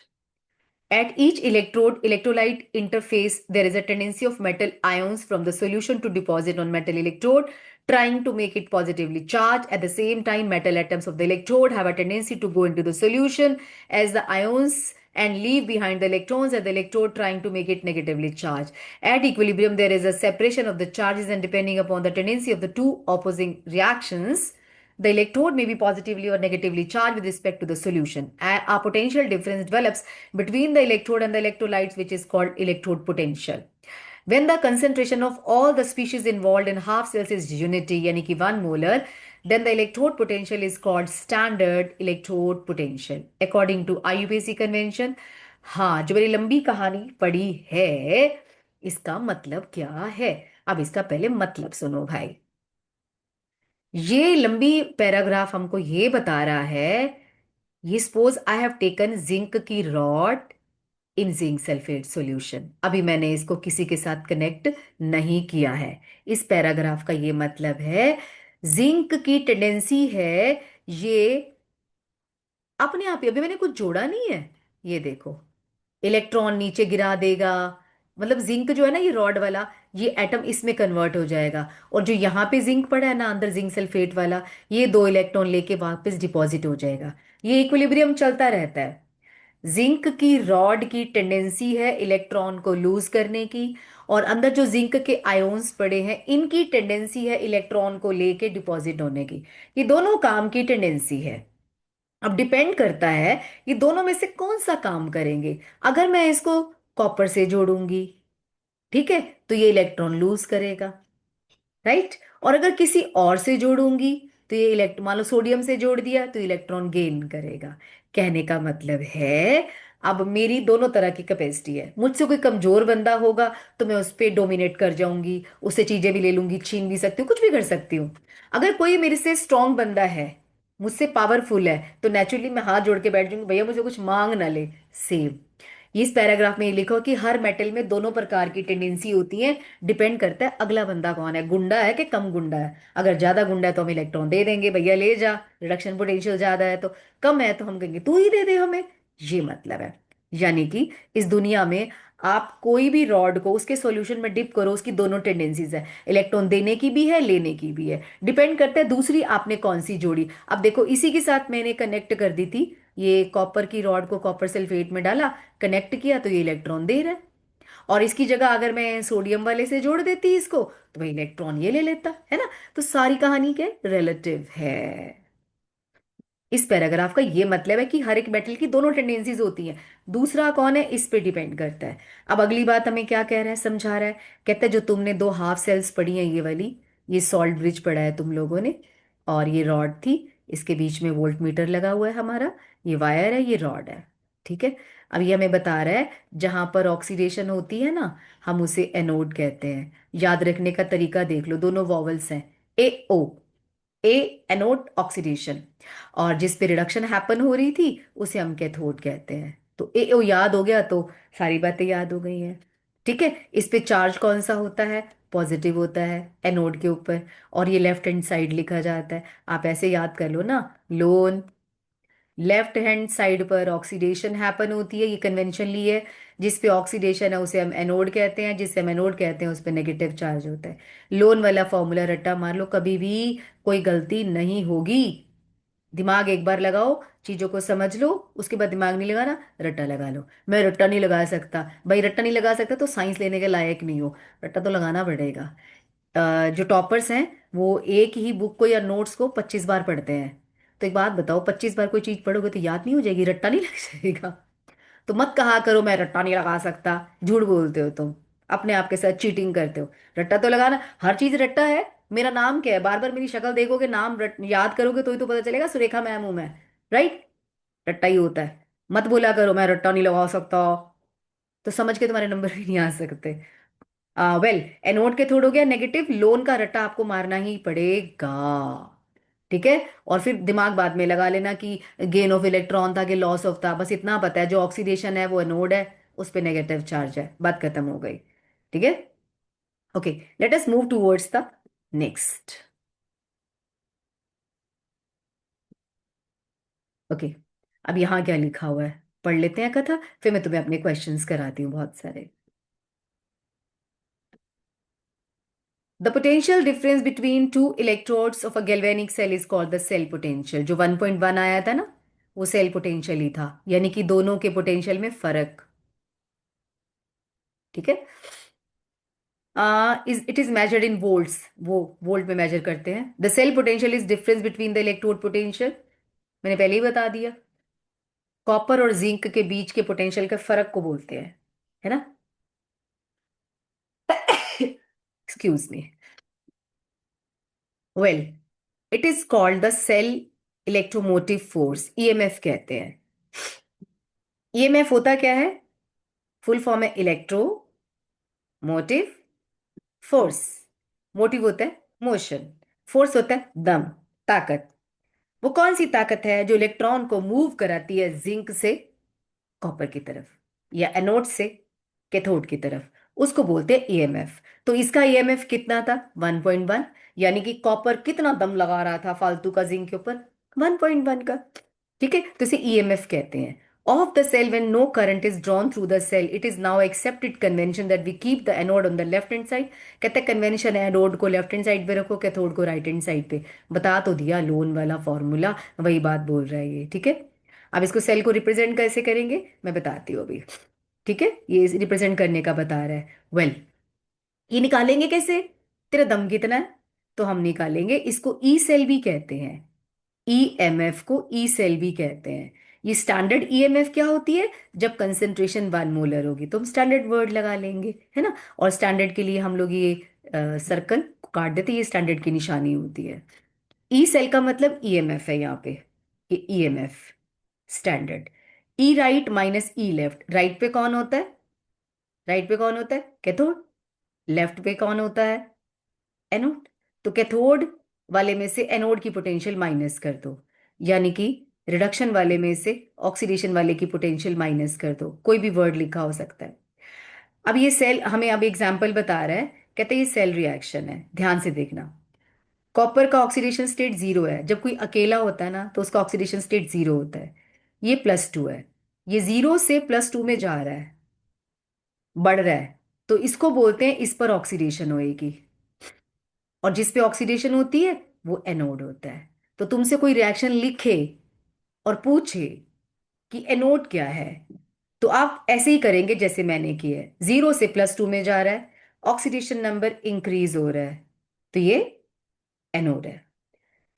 At each electrode electrolyte interface, there is a tendency of metal ions from the solution to deposit on metal electrode, trying to make it positively charged. At the same time, metal atoms of the electrode have a tendency to go into the solution as the ions and leave behind the electrons at the electrode, trying to make it negatively charged. At equilibrium, there is a separation of the charges, and depending upon the tendency of the two opposing reactions, the electrode may be positively or negatively charged with respect to the solution. A potential difference develops between the electrode and the electrolytes, which is called electrode potential. When the concentration of all the species involved in half cells is unity, यानी कि 1 molar, then the electrode potential is called standard electrode potential according to IUPAC convention. हाँ, जो मेरी लंबी कहानी पड़ी है, इसका मतलब क्या है? अब इसका पहले मतलब सुनो भाई. ये लंबी पैराग्राफ हमको ये बता रहा है, ये suppose I have taken zinc की rod in zinc sulphate solution. अभी मैंने इसको किसी के साथ कनेक्ट नहीं किया है. इस पैराग्राफ का ये मतलब है, जिंक की टेंडेंसी है ये अपने आप ही, अभी मैंने कुछ जोड़ा नहीं है. ये देखो, इलेक्ट्रॉन नीचे गिरा देगा, मतलब जिंक जो है ना ये रॉड वाला, ये एटम इसमें कन्वर्ट हो जाएगा, और जो यहाँ पे जिंक पड़ा है ना अंदर जिंक सल्फेट वाला, ये दो इलेक्ट्रॉन लेके वापस डिपॉजिट हो जाएगा. ये इक्विलिब्रियम चलता रहता है. जिंक की रॉड की टेंडेंसी है इलेक्ट्रॉन को लूज करने की, और अंदर जो जिंक के आयोन्स पड़े हैं इनकी टेंडेंसी है इलेक्ट्रॉन को लेके डिपॉजिट होने की. ये दोनों काम की टेंडेंसी है. अब डिपेंड करता है ये दोनों में से कौन सा काम करेंगे. अगर मैं इसको कॉपर से जोड़ूंगी, ठीक है, तो ये इलेक्ट्रॉन लूज करेगा, राइट. और अगर किसी और से जोड़ूंगी तो ये इलेक्ट्रॉन, मान लो सोडियम से जोड़ दिया तो इलेक्ट्रॉन गेन करेगा. कहने का मतलब है, अब मेरी दोनों तरह की कैपेसिटी है. मुझसे कोई कमजोर बंदा होगा तो मैं उस पर डोमिनेट कर जाऊंगी, उससे चीजें भी ले लूंगी, छीन भी सकती हूँ, कुछ भी कर सकती हूँ. अगर कोई मेरे से स्ट्रांग बंदा है, मुझसे पावरफुल है, तो नेचुरली मैं हाथ जोड़ के बैठ जाऊंगी, भैया मुझे कुछ मांग ना ले. सेम इस पैराग्राफ में ये लिखो कि हर मेटल में दोनों प्रकार की टेंडेंसी होती है. डिपेंड करता है अगला बंदा कौन है, गुंडा है कि कम गुंडा है. अगर ज्यादा गुंडा है तो हम इलेक्ट्रॉन दे देंगे, भैया ले जा, रिडक्शन पोटेंशियल ज्यादा है. तो कम है तो हम कहेंगे तू ही दे दे हमें. ये मतलब है. यानी कि इस दुनिया में आप कोई भी रॉड को उसके सॉल्यूशन में डिप करो, उसकी दोनों टेंडेंसीज है, इलेक्ट्रॉन देने की भी है लेने की भी है. डिपेंड करता है दूसरी आपने कौन सी जोड़ी. अब देखो इसी के साथ मैंने कनेक्ट कर दी थी, ये कॉपर की रॉड को कॉपर सल्फेट में डाला, कनेक्ट किया तो ये इलेक्ट्रॉन दे रहा है. और इसकी जगह अगर मैं सोडियम वाले से जोड़ देती इसको तो भाई इलेक्ट्रॉन ये ले लेता है ना. तो सारी कहानी क्या रिलेटिव है. इस पैराग्राफ का ये मतलब है कि हर एक मेटल की दोनों टेंडेंसीज होती हैं, दूसरा कौन है इस पे डिपेंड करता है. अब अगली बात हमें क्या कह रहा है, समझा रहा है. कहता है जो तुमने दो हाफ सेल्स पढ़ी हैं ये वाली, ये सॉल्ट ब्रिज पढ़ा है तुम लोगों ने, और ये रॉड थी, इसके बीच में वोल्ट मीटर लगा हुआ है हमारा, ये वायर है ये रॉड है. ठीक है. अब ये हमें बता रहा है जहां पर ऑक्सीडेशन होती है ना, हम उसे एनोड कहते हैं. याद रखने का तरीका देख लो, दोनों वॉवल्स हैं, ए ओ. ए एनोड ऑक्सीडेशन, और जिस पे रिडक्शन हैपन हो रही थी उसे हम कैथोड कहते हैं. तो ए ओ याद हो गया तो सारी बातें याद हो गई हैं. ठीक है. इस पे चार्ज कौन सा होता है, पॉजिटिव होता है एनोड के ऊपर, और ये लेफ्ट हैंड साइड लिखा जाता है. आप ऐसे याद कर लो ना, लोन लेफ्ट हैंड साइड पर ऑक्सीडेशन हैपन होती है, ये कन्वेंशनली है. जिस पे ऑक्सीडेशन है उसे हम एनोड कहते हैं, जिससे हम एनोड कहते हैं उस पे नेगेटिव चार्ज होता है. लोन वाला फॉर्मूला रट्टा मार लो, कभी भी कोई गलती नहीं होगी. दिमाग एक बार लगाओ, चीजों को समझ लो, उसके बाद दिमाग नहीं लगाना, रट्टा लगा लो. मैं रट्टा नहीं लगा सकता भाई, रट्टा नहीं लगा सकता तो साइंस लेने के लायक नहीं हो. रट्टा तो लगाना पड़ेगा. जो टॉपर्स हैं वो एक ही बुक को या नोट्स को 25 बार पढ़ते हैं, तो एक बात बताओ, 25 बार कोई चीज पढ़ोगे तो याद नहीं हो जाएगी, रट्टा नहीं लग जाएगा? तो मत कहा करो मैं रट्टा नहीं लगा सकता। झूठ बोलते हो तुम, अपने आप के साथ चीटिंग करते हो। रट्टा तो लगाना, हर चीज रट्टा है। मेरा नाम क्या है, बार बार मेरी शक्ल देखोगे, नाम याद करोगे तो ही तो पता चलेगा सुरेखा मैम हूं मैं। राइट? रट्टा ही होता है। मत बोला करो मैं रट्टा नहीं लगा सकता, तो समझ के तुम्हारे नंबर भी नहीं आ सकते। वेल, एनोड कैथोड हो गया नेगेटिव, लोन का रट्टा आपको मारना ही पड़ेगा। ठीक है? और फिर दिमाग बाद में लगा लेना कि गेन ऑफ इलेक्ट्रॉन था कि लॉस ऑफ था, बस इतना पता है जो ऑक्सीडेशन है वो एनोड है, उस पे नेगेटिव चार्ज है, बात खत्म हो गई। ठीक है? Okay, let us move towards the next. Okay, अब यहाँ क्या लिखा हुआ है पढ़ लेते हैं कथा, फिर मैं तुम्हें अपने क्वेश्चंस कराती हूँ बहुत सारे। The potential difference between two electrodes of a galvanic cell is called the cell potential। जो 1.1 आया था ना, वो सेल पोटेंशियल ही था, यानी कि दोनों के पोटेंशियल में फर्क। ठीक है? Is it is measured in volts, वो वोल्ट में मेजर करते हैं। The cell potential is difference between the electrode potential, मैंने पहले ही बता दिया। कॉपर और जिंक के बीच के पोटेंशियल के फर्क को बोलते हैं, है ना? Excuse me. Well, it is called the cell electromotive force, EMF कहते हैं। ईएमएफ होता क्या है? फुल फॉर्म है इलेक्ट्रो मोटिव फोर्स। मोटिव होता है मोशन, फोर्स होता है दम, ताकत। वो कौन सी ताकत है जो इलेक्ट्रॉन को मूव कराती है जिंक से कॉपर की तरफ, या एनोड से कैथोड की तरफ, उसको बोलते हैं ईएमएफ। तो इसका ईएमएफ कितना था? 1.1। यानी कि कॉपर कितना दम लगा रहा था फालतू का जिंक के ऊपर? 1.1 का। ठीक है? तो इसे ईएमएफ कहते हैं। Of the cell when no current is drawn through the cell, it is now accepted convention that we keep the anode on the left hand side. कहते हैं कन्वेंशन है एनोड को लेफ्ट हैंड साइड पे रखो, कैथोड को राइट हैंड साइड पे। बता तो दिया लोन वाला फॉर्मूला, वही बात बोल रहा है ये। ठीक है? अब इसको सेल को रिप्रेजेंट कैसे करेंगे मैं बताती हूँ अभी। ठीक है? ये रिप्रेजेंट करने का बता रहा है। वेल, ये निकालेंगे कैसे? तेरा दम कितना है? तो हम निकालेंगे, इसको ई सेल भी कहते हैं। ईएमएफ को ई सेल भी कहते हैं। ये स्टैंडर्ड ईएमएफ क्या होती है? जब कंसेंट्रेशन 1 मोलर होगी तो हम स्टैंडर्ड वर्ड लगा लेंगे, है ना? और स्टैंडर्ड के लिए हम लोग ये सर्कल काट देते हैं, ये स्टैंडर्ड की निशानी होती है। ई सेल का मतलब ईएमएफ है यहाँ पे, ये ईएमएफ स्टैंडर्ड। ई राइट माइनस ई लेफ्ट, राइट पे कौन होता है? राइट पे कौन होता है? कैथोड। लेफ्ट पे कौन होता है? एनोड। तो कैथोड वाले में से एनोड की पोटेंशियल माइनस कर दो, यानी कि रिडक्शन वाले में से ऑक्सीडेशन वाले की पोटेंशियल माइनस कर दो। कोई भी वर्ड लिखा हो सकता है। अब ये सेल हमें अब एग्जाम्पल बता रहा है, कहते हैं ये सेल रिएक्शन है, ध्यान से देखना। कॉपर का ऑक्सीडेशन स्टेट 0 है, जब कोई अकेला होता है ना तो उसका ऑक्सीडेशन स्टेट 0 होता है। ये +2 है, ये 0 से +2 में जा रहा है, बढ़ रहा है, तो इसको बोलते हैं इस पर ऑक्सीडेशन होएगी। और जिस पे ऑक्सीडेशन होती है वो एनोड होता है। तो तुमसे कोई रिएक्शन लिखे और पूछे कि एनोड क्या है, तो आप ऐसे ही करेंगे जैसे मैंने किया है। 0 से +2 में जा रहा है, ऑक्सीडेशन नंबर इंक्रीज हो रहा है, तो ये एनोड है।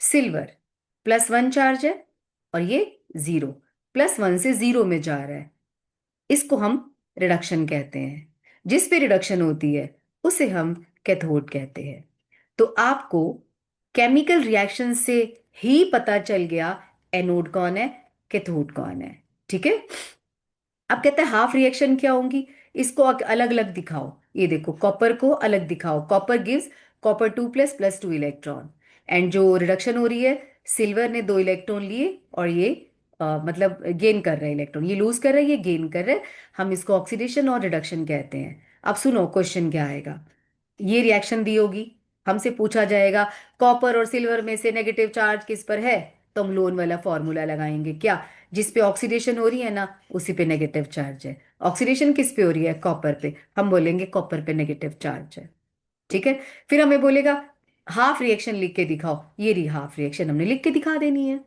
सिल्वर +1 चार्ज है, और ये 0, +1 से 0 में जा रहा है, इसको हम रिडक्शन कहते हैं। जिस पे रिडक्शन होती है उसे हम कैथोड कहते हैं। तो आपको केमिकल रिएक्शन से ही पता चल गया एनोड कौन है, कैथोड कौन है। ठीक है? अब कहते हैं हाफ रिएक्शन क्या होंगी, इसको अलग अलग दिखाओ। ये देखो, कॉपर को अलग दिखाओ, copper gives copper 2 plus +2 electron. And जो रिडक्शन हो रही है, सिल्वर ने 2 इलेक्ट्रॉन लिए और ये मतलब गेन कर रहा है इलेक्ट्रॉन, ये लूज कर रहा है, ये गेन कर रहा है। हम इसको ऑक्सीडेशन और रिडक्शन कहते हैं। अब सुनो क्वेश्चन क्या आएगा। ये रिएक्शन दी होगी, हमसे पूछा जाएगा कॉपर और सिल्वर में से नेगेटिव चार्ज किस पर है, तो हम लोन वाला फॉर्मूला लगाएंगे क्या? जिस पे ऑक्सीडेशन हो रही है ना उसी पे नेगेटिव चार्ज है। ऑक्सीडेशन किस पे हो रही है? कॉपर पे, हम बोलेंगे कॉपर पे नेगेटिव चार्ज है। ठीक है? फिर हमें बोलेगा हाफ रिएक्शन लिख के दिखाओ, ये रही हाफ रिएक्शन, हमने लिख के दिखा देनी है।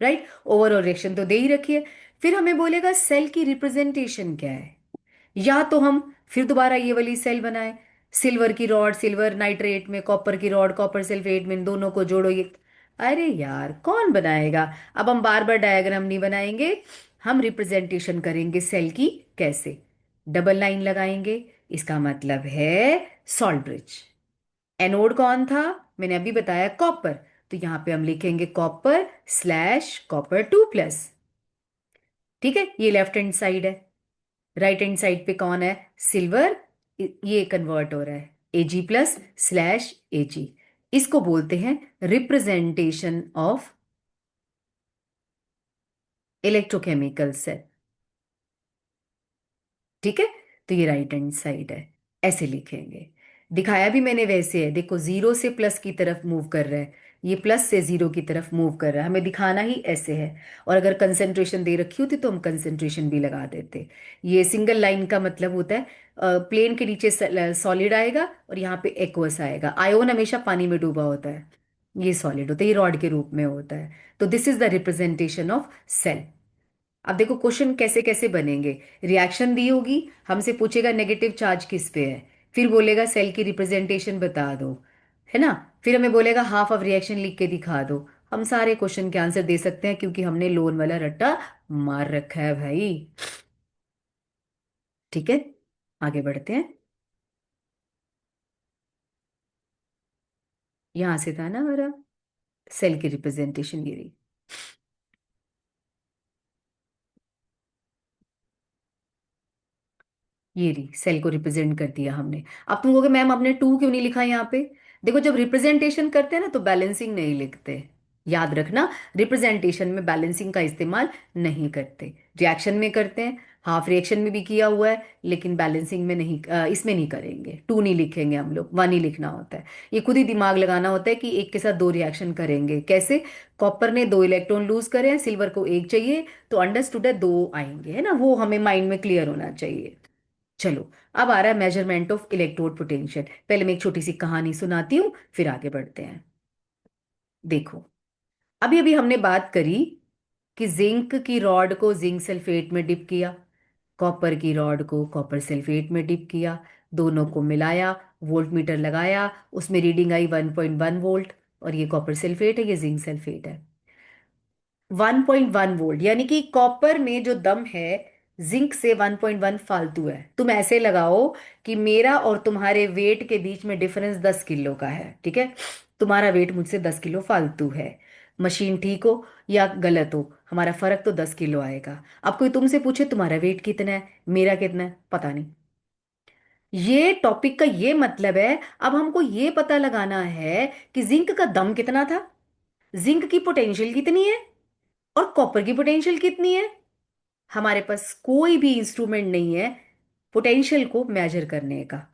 राइट? ओवरऑल रिएक्शन तो दे ही रखी है। फिर हमें बोलेगा सेल की रिप्रेजेंटेशन क्या है, या तो हम फिर दोबारा ये वाली सेल बनाए, सिल्वर की रॉड सिल्वर नाइट्रेट में, कॉपर की रॉड कॉपर सल्फेट में, इन दोनों को जोड़ो, ये अरे यार कौन बनाएगा। अब हम बार बार डायग्राम नहीं बनाएंगे, हम रिप्रेजेंटेशन करेंगे सेल की। कैसे? डबल लाइन लगाएंगे, इसका मतलब है सॉल्ट ब्रिज। एनोड कौन था? मैंने अभी बताया कॉपर। तो यहां पे हम लिखेंगे कॉपर स्लैश कॉपर 2 प्लस। ठीक है, ये लेफ्ट हैंड साइड है। राइट हैंड साइड पे कौन है? सिल्वर। ये कन्वर्ट हो रहा है एजी प्लस स्लैश एजी। इसको बोलते हैं रिप्रेजेंटेशन ऑफ इलेक्ट्रोकेमिकल सेल। ठीक है, तो ये राइट हैंड साइड है, ऐसे लिखेंगे। दिखाया भी मैंने वैसे है, देखो जीरो से प्लस की तरफ मूव कर रहा है, ये प्लस से जीरो की तरफ मूव कर रहा है, हमें दिखाना ही ऐसे है। और अगर कंसेंट्रेशन दे रखी होती तो हम कंसेंट्रेशन भी लगा देते। ये सिंगल लाइन का मतलब होता है प्लेन के नीचे सॉलिड आएगा और यहाँ पे एक्वस आएगा। आयोन हमेशा पानी में डूबा होता है, ये सॉलिड होता है, ये रॉड के रूप में होता है। तो this is the representation of cell. अब देखो क्वेश्चन कैसे कैसे बनेंगे। रिएक्शन दी होगी, हमसे पूछेगा नेगेटिव चार्ज किस पे है, फिर बोलेगा सेल की रिप्रेजेंटेशन बता दो, है ना। फिर हमें बोलेगा हाफ ऑफ रिएक्शन लिख के दिखा दो। हम सारे क्वेश्चन के आंसर दे सकते हैं क्योंकि हमने लोन वाला रट्टा मार रखा है भाई। ठीक है, आगे बढ़ते हैं। यहां से था ना हमारा सेल की रिप्रेजेंटेशन, ये रही। ये रही, सेल को रिप्रेजेंट कर दिया हमने। अब तुम कहोगे मैम आपने टू क्यों नहीं लिखा यहाँ पे? देखो जब रिप्रेजेंटेशन करते हैं ना तो बैलेंसिंग नहीं लिखते, याद रखना। रिप्रेजेंटेशन में बैलेंसिंग का इस्तेमाल नहीं करते, रिएक्शन में करते हैं, हाफ रिएक्शन में भी किया हुआ है, लेकिन बैलेंसिंग में नहीं, इसमें नहीं करेंगे। टू नहीं लिखेंगे हम लोग, वन ही लिखना होता है। ये खुद ही दिमाग लगाना होता है कि एक के साथ दो रिएक्शन करेंगे कैसे। कॉपर ने दो इलेक्ट्रॉन लूज करे हैं, सिल्वर को एक चाहिए, तो अंडरस्टूड है दो आएंगे, है ना, वो हमें माइंड में क्लियर होना चाहिए। चलो, अब आ रहा है मेजरमेंट ऑफ इलेक्ट्रोड पोटेंशियल। पहले मैं एक छोटी सी कहानी सुनाती हूँ, फिर आगे बढ़ते हैं। देखो, अभी अभी हमने बात करी कि जिंक की रॉड को जिंक सल्फेट में डिप किया, कॉपर की रॉड को कॉपर सल्फेट में डिप किया, दोनों को मिलाया, वोल्ट मीटर लगाया, उसमें रीडिंग आई 1.1 वोल्ट। और ये कॉपर सल्फेट है, ये जिंक सल्फेट है। 1.1 वोल्ट यानी कि कॉपर में जो दम है, जिंक से 1.1 फालतू है। तुम ऐसे लगाओ कि मेरा और तुम्हारे वेट के बीच में डिफरेंस 10 किलो का है, ठीक है। तुम्हारा वेट मुझसे 10 किलो फालतू है। मशीन ठीक हो या गलत हो, हमारा फर्क तो 10 किलो आएगा। अब कोई तुमसे पूछे तुम्हारा वेट कितना है, मेरा कितना है, पता नहीं। ये टॉपिक का ये मतलब है, अब हमको ये पता लगाना है कि जिंक का दम कितना था, जिंक की पोटेंशियल कितनी है, और कॉपर की पोटेंशियल कितनी है। हमारे पास कोई भी इंस्ट्रूमेंट नहीं है पोटेंशियल को मेजर करने का।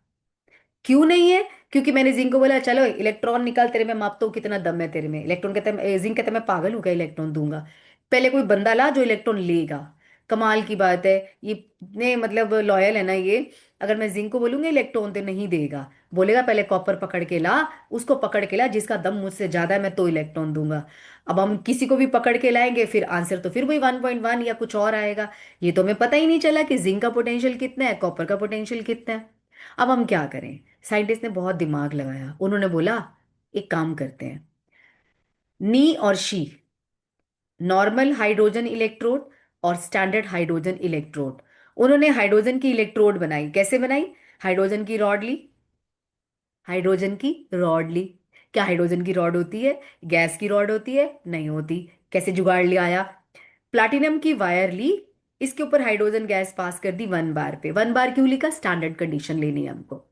क्यों नहीं है? क्योंकि मैंने जिंक को बोला चलो इलेक्ट्रॉन निकाल, तेरे में मापता हूँ कितना दम है तेरे में। इलेक्ट्रॉन कहता है, जिंक कहता है मैं पागल हूँ क्या इलेक्ट्रॉन दूंगा। पहले कोई बंदा ला जो इलेक्ट्रॉन लेगा। कमाल की बात है, ये इतने मतलब लॉयल है ना ये। अगर मैं जिंक को बोलूंगा इलेक्ट्रॉन तो नहीं देगा, बोलेगा पहले कॉपर पकड़ के ला, उसको पकड़ के ला जिसका दम मुझसे ज्यादा है, मैं तो इलेक्ट्रॉन दूंगा। अब हम किसी को भी पकड़ के लाएंगे, फिर आंसर तो फिर वही 1.1 या कुछ और आएगा। ये तो हमें पता ही नहीं चला कि जिंक का पोटेंशियल कितना है, कॉपर का पोटेंशियल कितना है। अब हम क्या करें? साइंटिस्ट ने बहुत दिमाग लगाया, उन्होंने बोला एक काम करते हैं, नी और शी, नॉर्मल हाइड्रोजन इलेक्ट्रोड और स्टैंडर्ड हाइड्रोजन इलेक्ट्रोड। उन्होंने हाइड्रोजन की इलेक्ट्रोड बनाई, कैसे बनाई? हाइड्रोजन की रॉड ली, हाइड्रोजन की रॉड ली। क्या हाइड्रोजन की रॉड होती है? गैस की रॉड होती है? नहीं होती। कैसे जुगाड़ ले आया? प्लाटिनम की वायर ली, इसके ऊपर हाइड्रोजन गैस पास कर दी 1 बार पे। 1 बार क्यों लिखा? स्टैंडर्ड कंडीशन लेनी है हमको।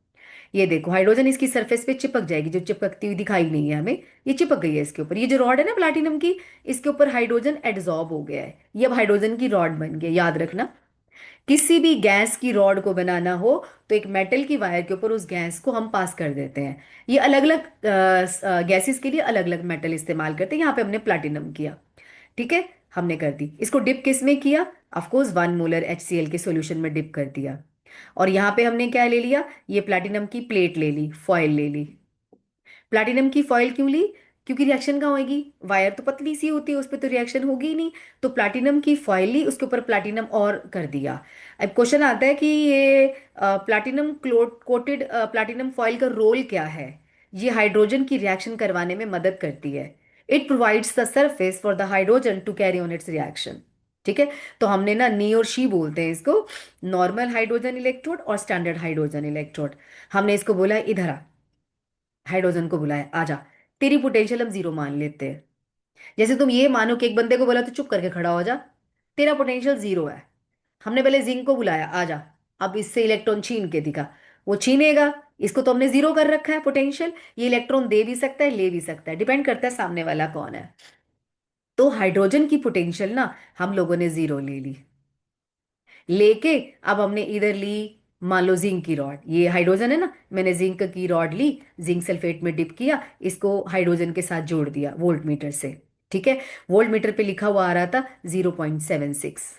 ये देखो हाइड्रोजन इसकी सरफेस पे चिपक जाएगी, जो चिपकती हुई दिखाई नहीं है हमें, ये चिपक गई है इसके ऊपर। ये जो रॉड है ना प्लाटिनम की, इसके ऊपर हाइड्रोजन एड्सॉर्ब हो गया है, ये अब हाइड्रोजन की रॉड बन गई। याद रखना, किसी भी गैस की रॉड को बनाना हो तो एक मेटल की वायर के ऊपर उस गैस को हम पास कर देते हैं। ये अलग अलग गैसेस के लिए अलग अलग मेटल इस्तेमाल करते हैं, यहाँ पे हमने प्लाटिनम किया। ठीक है, हमने कर दी। इसको डिप किस में किया? ऑफकोर्स 1 मोलर HCl के सॉल्यूशन में डिप कर दिया। और यहाँ पे हमने क्या ले लिया? ये प्लैटिनम की प्लेट ले ली, फॉयल ले ली। प्लैटिनम की फॉयल क्यों ली? क्योंकि रिएक्शन कहाँ होगी? वायर तो पतली सी होती है, उस पर तो रिएक्शन होगी ही नहीं। तो प्लैटिनम की फॉयल ली, उसके ऊपर प्लैटिनम और कर दिया। अब क्वेश्चन आता है कि ये प्लैटिनम कोटेड प्लैटिनम फॉयल का रोल क्या है? ये हाइड्रोजन की रिएक्शन करवाने में मदद करती है। It provides the surface for the hydrogen to carry on its reaction. ठीक है, तो हमने ना नी और शी बोलते हैं इसको, नॉर्मल हाइड्रोजन इलेक्ट्रोड और स्टैंडर्ड हाइड्रोजन इलेक्ट्रोड। हमने इसको बोला है इधर आ, हाइड्रोजन को बुलाया आजा, तेरी पोटेंशियल हम जीरो मान लेते हैं। जैसे तुम ये मानो कि एक बंदे को बोला तो चुप करके खड़ा हो जा, तेरा पोटेंशियल जीरो है। हमने पहले जिंक को बुलाया आजा, अब इससे इलेक्ट्रॉन छीन के दिखा, वो छीनेगा, इसको तो हमने जीरो कर रखा है पोटेंशियल, ये इलेक्ट्रॉन दे भी सकता है ले भी सकता है, डिपेंड करता है सामने वाला कौन है। तो हाइड्रोजन की पोटेंशियल ना हम लोगों ने जीरो ले ली, लेके अब हमने इधर ली, मान लो जिंक की रॉड, ये हाइड्रोजन है ना, मैंने जिंक की रॉड ली, जिंक सल्फेट में डिप किया, इसको हाइड्रोजन के साथ जोड़ दिया वोल्ट मीटर से। ठीक है, वोल्ट मीटर पे लिखा हुआ आ रहा था 0.76।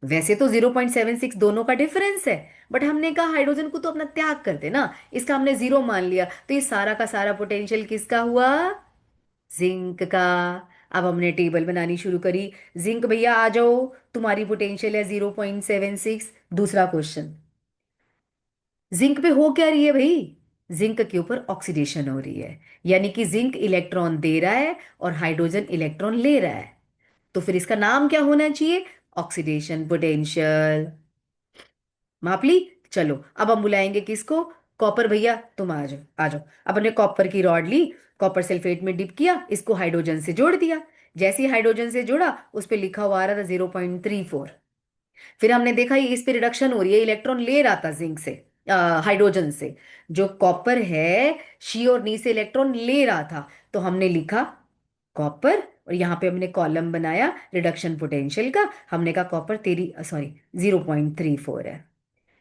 वैसे तो 0.76 दोनों का डिफरेंस है, बट हमने कहा हाइड्रोजन को तो अपना त्याग कर दे ना, इसका हमने जीरो मान लिया, तो ये सारा का सारा पोटेंशियल किसका हुआ, जिंक का। अब हमने टेबल बनानी शुरू करी, जिंक भैया आ जाओ, तुम्हारी पोटेंशियल है 0.76। दूसरा क्वेश्चन, जिंक पे हो क्या रही है भाई, जिंक के ऊपर ऑक्सीडेशन हो रही है, यानी कि जिंक इलेक्ट्रॉन दे रहा है और हाइड्रोजन इलेक्ट्रॉन ले रहा है, तो फिर इसका नाम क्या होना चाहिए, ऑक्सीडेशन पोटेंशियल। माप ली। चलो अब हम बुलाएंगे किसको, कॉपर भैया तुम आ जाओ आ जाओ। अब हमने कॉपर की रॉड ली, कॉपर सल्फेट में डिप किया, इसको हाइड्रोजन से जोड़ दिया, जैसे ही हाइड्रोजन से जोड़ा उस पर लिखा हुआ आ रहा था 0.34। फिर हमने देखा ये इस पे रिडक्शन हो रही है, इलेक्ट्रॉन ले रहा था जिंक से, हाइड्रोजन से, जो कॉपर है शी और नी से इलेक्ट्रॉन ले रहा था, तो हमने लिखा कॉपर, और यहाँ पे हमने कॉलम बनाया रिडक्शन पोटेंशियल का, हमने कहा कॉपर तेरी सॉरी 0.34 है।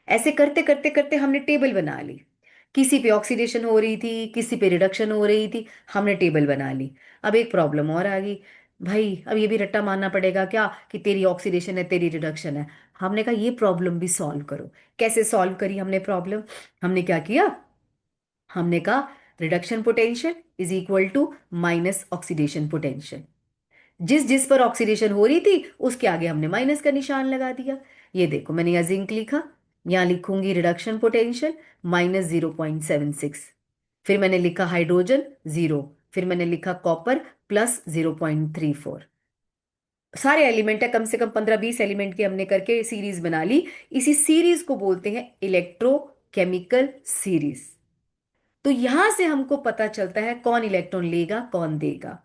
ऐसे करते करते करते हमने टेबल बना ली, किसी पे ऑक्सीडेशन हो रही थी किसी पे रिडक्शन हो रही थी, हमने टेबल बना ली। अब एक प्रॉब्लम और आ गई, भाई अब ये भी रट्टा मानना पड़ेगा क्या कि तेरी ऑक्सीडेशन है तेरी रिडक्शन है। हमने कहा ये प्रॉब्लम भी सॉल्व करो। कैसे सॉल्व करी हमने प्रॉब्लम, हमने क्या किया, हमने कहा reduction potential is equal to minus oxidation potential, जिस जिस पर ऑक्सीडेशन हो रही थी उसके आगे हमने माइनस का निशान लगा दिया। ये देखो मैंने यहाँ जिंक लिखा, यहाँ लिखूंगी रिडक्शन पोटेंशियल -0.76, फिर मैंने लिखा हाइड्रोजन जीरो, फिर मैंने लिखा कॉपर +0.34। सारे एलिमेंट है, कम से कम 15-20 एलिमेंट की हमने करके सीरीज बना ली। इसी सीरीज को बोलते हैं इलेक्ट्रोकेमिकल सीरीज। तो यहां से हमको पता चलता है कौन इलेक्ट्रॉन लेगा कौन देगा।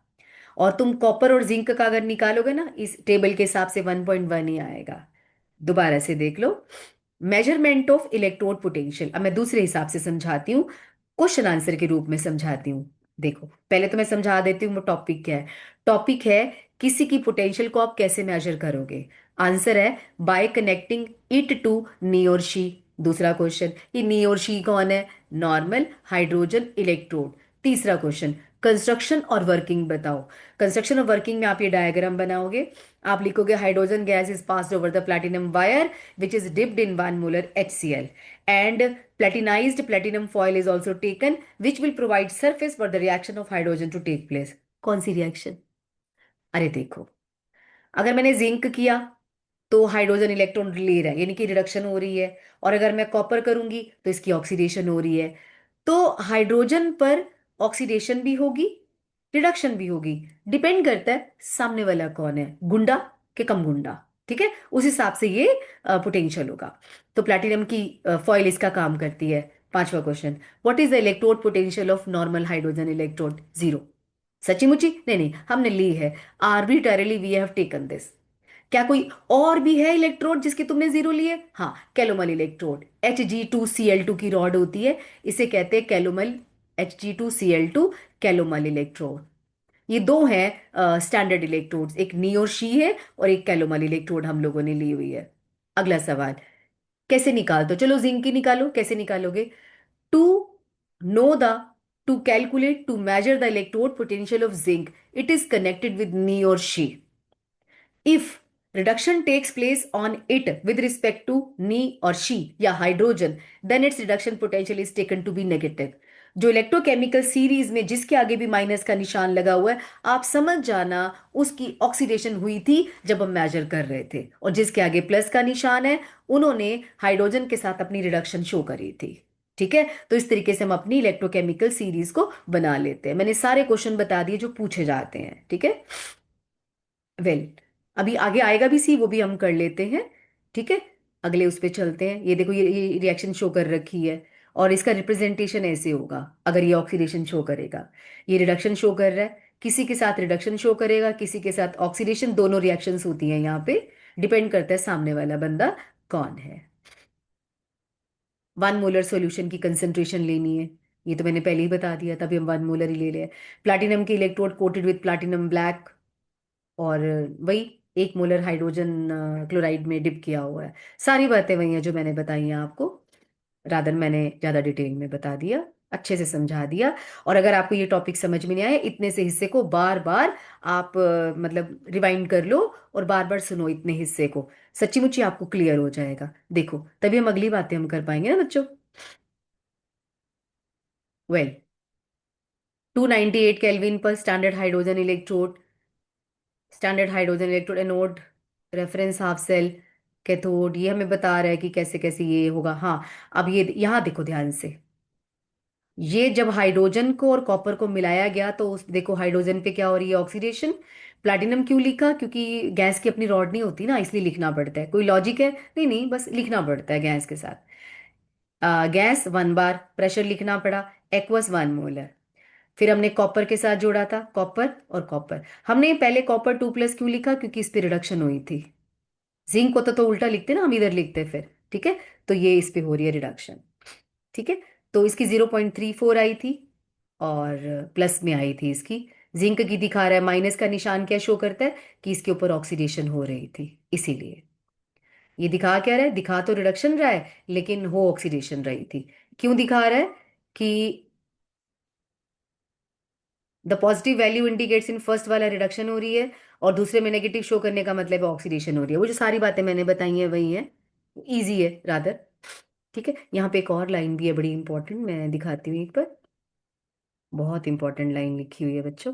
और तुम कॉपर और जिंक का अगर निकालोगे ना इस टेबल के हिसाब से 1.1 ही आएगा। दोबारा से देख लो, मेजरमेंट ऑफ इलेक्ट्रोड पोटेंशियल, अब मैं दूसरे हिसाब से समझाती हूँ, क्वेश्चन आंसर के रूप में समझाती हूँ। देखो पहले तो मैं समझा देती हूँ वो टॉपिक क्या है। टॉपिक है किसी की पोटेंशियल को आप कैसे मेजर करोगे। आंसर है बाय कनेक्टिंग इट टू नी और शी। दूसरा क्वेश्चन, ये नी और शी कौन है, नॉर्मल हाइड्रोजन इलेक्ट्रोड। तीसरा क्वेश्चन, कंस्ट्रक्शन और वर्किंग बताओ। कंस्ट्रक्शन और वर्किंग में आप ये डायग्राम बनाओगे, आप लिखोगे hydrogen gas is passed over the platinum wire which is dipped in 1 molar HCl and platinized platinum foil is also taken which will provide surface for the reaction of hydrogen to take place। कौन सी रिएक्शन, अरे देखो, अगर मैंने जिंक किया तो हाइड्रोजन इलेक्ट्रॉन ले रहा है यानी कि रिडक्शन हो रही है, और अगर मैं कॉपर करूंगी तो इसकी ऑक्सीडेशन हो रही है। तो हाइड्रोजन पर ऑक्सीडेशन भी होगी रिडक्शन भी होगी, डिपेंड करता है सामने वाला कौन है, गुंडा के कम गुंडा। ठीक है, उस हिसाब से ये पोटेंशियल होगा। तो प्लैटिनम की फॉइल इसका काम करती है। पांचवा question, what is the electrode potential of normal hydrogen electrode, zero. सच्ची मुची नहीं नहीं हमने ली है, arbitrarily we have taken this. क्या कोई और भी है इलेक्ट्रोड जिसके तुमने जीरो लिए, हाँ कैलोमल इलेक्ट्रोड, Hg2Cl2 की रॉड होती है, इसे कहते हैं कैलोमल, Hg2Cl2 कैलोमल इलेक्ट्रोड। ये दो हैं स्टैंडर्ड इलेक्ट्रोड्स, एक नी और शी है और एक कैलोमल इलेक्ट्रोड हम लोगों ने ली हुई है। अगला सवाल, कैसे निकाल दो, चलो जिंक की निकालो, कैसे निकालोगे, to know the to calculate to measure the electrode potential of zinc it is connected with नी और शी। If reduction takes place on it with respect to Ni or she या hydrogen, then its reduction potential is taken to be negative। जो इलेक्ट्रोकेमिकल सीरीज में जिसके आगे भी माइनस का निशान लगा हुआ है, आप समझ जाना उसकी ऑक्सीडेशन हुई थी जब हम मेजर कर रहे थे, और जिसके आगे प्लस का निशान है उन्होंने हाइड्रोजन के साथ अपनी रिडक्शन शो करी थी। ठीक है, तो इस तरीके से हम अपनी इलेक्ट्रोकेमिकल सीरीज को बना लेते हैं। मैंने सारे क्वेश्चन बता दिए जो पूछे जाते हैं, ठीक है। वेल, अभी आगे आएगा भी सी, वो भी हम कर लेते हैं। ठीक है, अगले उस पे चलते हैं। ये देखो, ये रिएक्शन शो कर रखी है, और इसका रिप्रेजेंटेशन ऐसे होगा अगर ये ऑक्सीडेशन शो करेगा। ये रिडक्शन शो कर रहा है, किसी के साथ रिडक्शन शो करेगा, किसी के साथ ऑक्सीडेशन, दोनों रिएक्शंस होती हैं यहाँ पे। डिपेंड करता है सामने वाला बंदा कौन है। 1 मोलर सॉल्यूशन की कंसेंट्रेशन लेनी है, ये तो मैंने पहले ही बता दिया, तभी हम 1 मोलर ही ले रहे हैं। प्लाटिनम के electrode coated with platinum black, और वही 1 मोलर हाइड्रोजन क्लोराइड में डिप किया हुआ है। सारी बातें वही हैं जो मैंने बताई हैं आपको, रादर मैंने ज़्यादा डिटेल में बता दिया, अच्छे से समझा दिया। और अगर आपको ये टॉपिक समझ में नहीं आया, इतने से हिस्से को बार बार आप मतलब रिवाइंड कर लो, और बार बार सुनो इतने हिस्से को, सच्ची मुच्ची आपको क्लियर हो जाएगा। देखो, तभी हम अगली बातें हम कर पाएंगे ना बच्चों। वेल, 298 केल्विन पर standard hydrogen electrode anode, reference half cell cathode, ये हमें बता रहा है कि कैसे कैसे ये होगा। हाँ, अब ये यहाँ देखो ध्यान से, ये जब हाइड्रोजन को और कॉपर को मिलाया गया तो उस देखो हाइड्रोजन पे क्या हो रही है, ऑक्सीडेशन। प्लैटिनम क्यों लिखा? क्योंकि गैस की अपनी रॉड नहीं होती ना, इसलिए लिखना पड़ता है। कोई लॉजिक है? नहीं नहीं, बस लिखना पड़ता है गैस के साथ। गैस 1 बार, प्रेशर लिखना पड़ा, एक्वस 1 मोलर। फिर हमने कॉपर के साथ जोड़ा था, कॉपर और कॉपर। हमने पहले कॉपर 2+ क्यों लिखा? क्योंकि इस पे रिडक्शन हुई थी। जिंक को तो उल्टा लिखते ना, हम इधर लिखते फिर, ठीक है। तो ये इस पे हो रही है रिडक्शन, ठीक है। तो इसकी 0.34 आई थी, और प्लस में आई थी इसकी। जिंक की दिखा रहा है, माइनस का निशान क्या शो करता है? कि इसके ऊपर ऑक्सीडेशन हो रही थी, इसीलिए। ये दिखा क्या रहा है? दिखा तो रिडक्शन रहा है, लेकिन हो ऑक्सीडेशन रही थी। क्यों दिखा रहा है? कि the positive value indicates in first वाला रिडक्शन हो रही है, और दूसरे में नेगेटिव शो करने का मतलब है ऑक्सीडेशन हो रही है। वो जो सारी बातें मैंने बताई हैं वही है, इजी है रादर। ठीक है, यहाँ पे एक और लाइन भी है बड़ी इंपॉर्टेंट, मैं दिखाती हूँ एक बार। बहुत इंपॉर्टेंट लाइन लिखी हुई है बच्चों।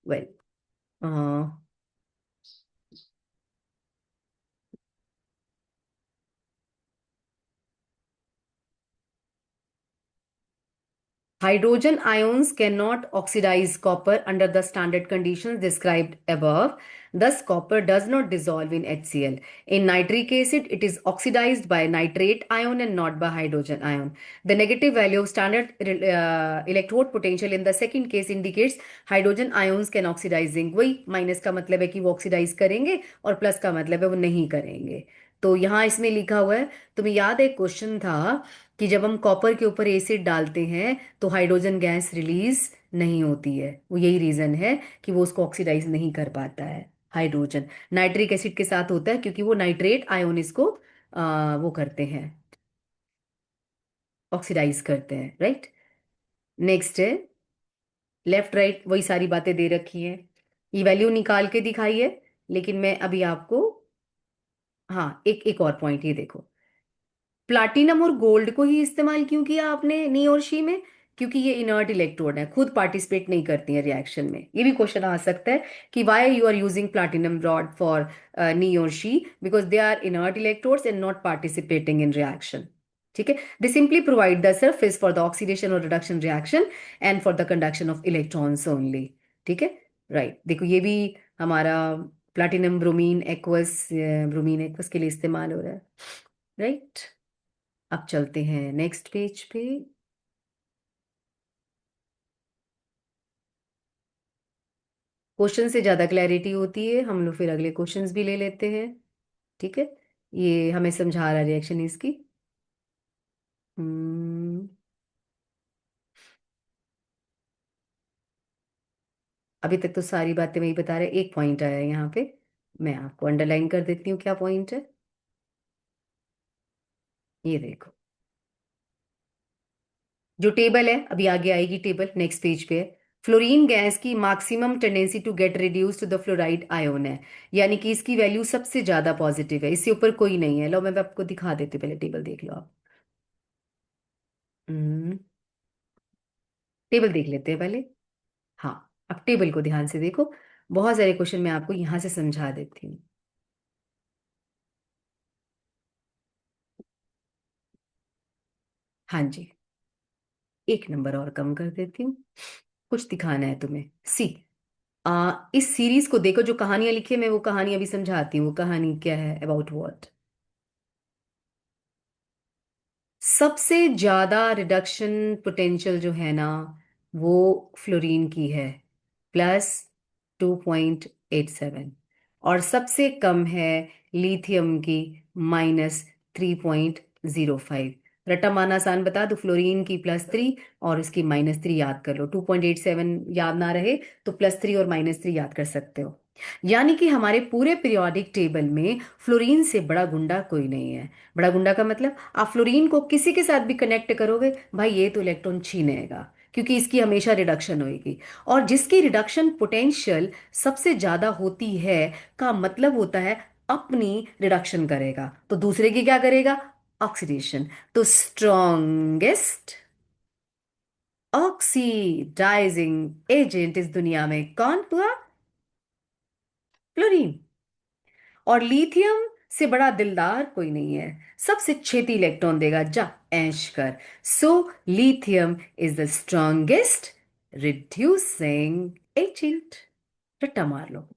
Well, hydrogen ions cannot oxidize copper under the standard conditions described above. Thus, copper does not dissolve in HCl. In nitric acid, it is oxidized by nitrate ion and not by hydrogen ion. The negative value of standard electrode potential in the second case indicates hydrogen ions can oxidize zinc. वही माइनस का मतलब है कि वो ऑक्सीडाइज करेंगे, और प्लस का मतलब है वो नहीं करेंगे। तो यहाँ इसमें लिखा हुआ है, तुम्हें याद है क्वेश्चन था कि जब हम कॉपर के ऊपर एसिड डालते हैं तो हाइड्रोजन गैस रिलीज नहीं होती है। वो यही रीजन है कि वो उसको ऑक्सीडाइज नहीं कर पाता है। हाइड्रोजन नाइट्रिक एसिड के साथ होता है, क्योंकि वो नाइट्रेट आयोन इसको वो करते हैं, ऑक्सीडाइज करते हैं, राइट। नेक्स्ट है लेफ्ट राइट, वही सारी बातें दे रखी हैं। ये वैल्यू निकाल के दिखाई है, लेकिन मैं अभी आपको, हाँ, एक एक और पॉइंट ये देखो, प्लाटिनम और गोल्ड को ही इस्तेमाल क्यों किया आपने नी और शी में? क्योंकि ये इनर्ट इलेक्ट्रोड है, खुद पार्टिसिपेट नहीं करती हैं रिएक्शन में। ये भी क्वेश्चन आ सकता है कि why you are using platinum rod for नी और शी, because they are inert electrodes and not participating in reaction. ठीक है, they simply provide the surface for the oxidation और reduction reaction and for the conduction of electrons only. ठीक है, राइट। देखो ये भी हमारा प्लाटिनम ब्रोमीन एक्वस के लिए इस्तेमाल हो रहा है, राइट। अब चलते हैं नेक्स्ट पेज पे। क्वेश्चन से ज्यादा क्लैरिटी होती है, हम लोग फिर अगले क्वेश्चंस भी ले लेते हैं। ठीक है, ये हमें समझा रहा रिएक्शन इसकी। हम्म, अभी तक तो सारी बातें वही बता रहे, एक पॉइंट आया है यहाँ पे, मैं आपको अंडरलाइन कर देती हूँ क्या पॉइंट है। ये देखो, जो टेबल है अभी आगे आएगी, टेबल नेक्स्ट पेज पे है। फ्लोरीन गैस की maximum tendency to get reduce to the fluoride ion है, यानी कि इसकी वैल्यू सबसे ज्यादा पॉजिटिव है, इससे ऊपर कोई नहीं है। लो मैं आपको दिखा देती हूँ, पहले टेबल देख लो आप। हम्म, टेबल देख लेते हैं पहले। हाँ, अब टेबल को ध्यान से देखो, बहुत सारे क्वेश्चन मैं आपको यहां से समझा देती हूँ। हाँ जी, एक नंबर और कम कर देती हूँ, कुछ दिखाना है तुम्हें। सी, इस सीरीज को देखो, जो कहानियां लिखी है मैं वो कहानी अभी समझाती हूँ। वो कहानी क्या है, अबाउट व्हाट। सबसे ज्यादा रिडक्शन पोटेंशियल जो है ना, वो फ्लोरीन की है, +2.87। और सबसे कम है लिथियम की, -3.05। रट्टा मारना आसान बता दो, फ्लोरीन की +3 और उसकी -3 याद कर लो। 2.87 याद ना रहे तो +3 और -3 याद कर सकते हो। यानी कि हमारे पूरे पीरियोडिक टेबल में फ्लोरीन से बड़ा गुंडा कोई नहीं है। बड़ा गुंडा का मतलब, आप फ्लोरीन को किसी के साथ भी कनेक्ट करोगे, भाई ये तो इलेक्ट्रॉन छीनेगा, क्योंकि इसकी हमेशा रिडक्शन होगी। और जिसकी रिडक्शन पोटेंशियल सबसे ज्यादा होती है, का मतलब होता है अपनी रिडक्शन करेगा तो दूसरे की क्या करेगा, ऑक्सीडेशन। तो स्ट्रॉन्गेस्ट ऑक्सीडाइजिंग एजेंट इस दुनिया में कौन हुआ, फ्लोरीन। और लिथियम से बड़ा दिलदार कोई नहीं है, सबसे छेती इलेक्ट्रॉन देगा, जा ऐश कर। So lithium is the strongest reducing agent. रट्टा मार लो।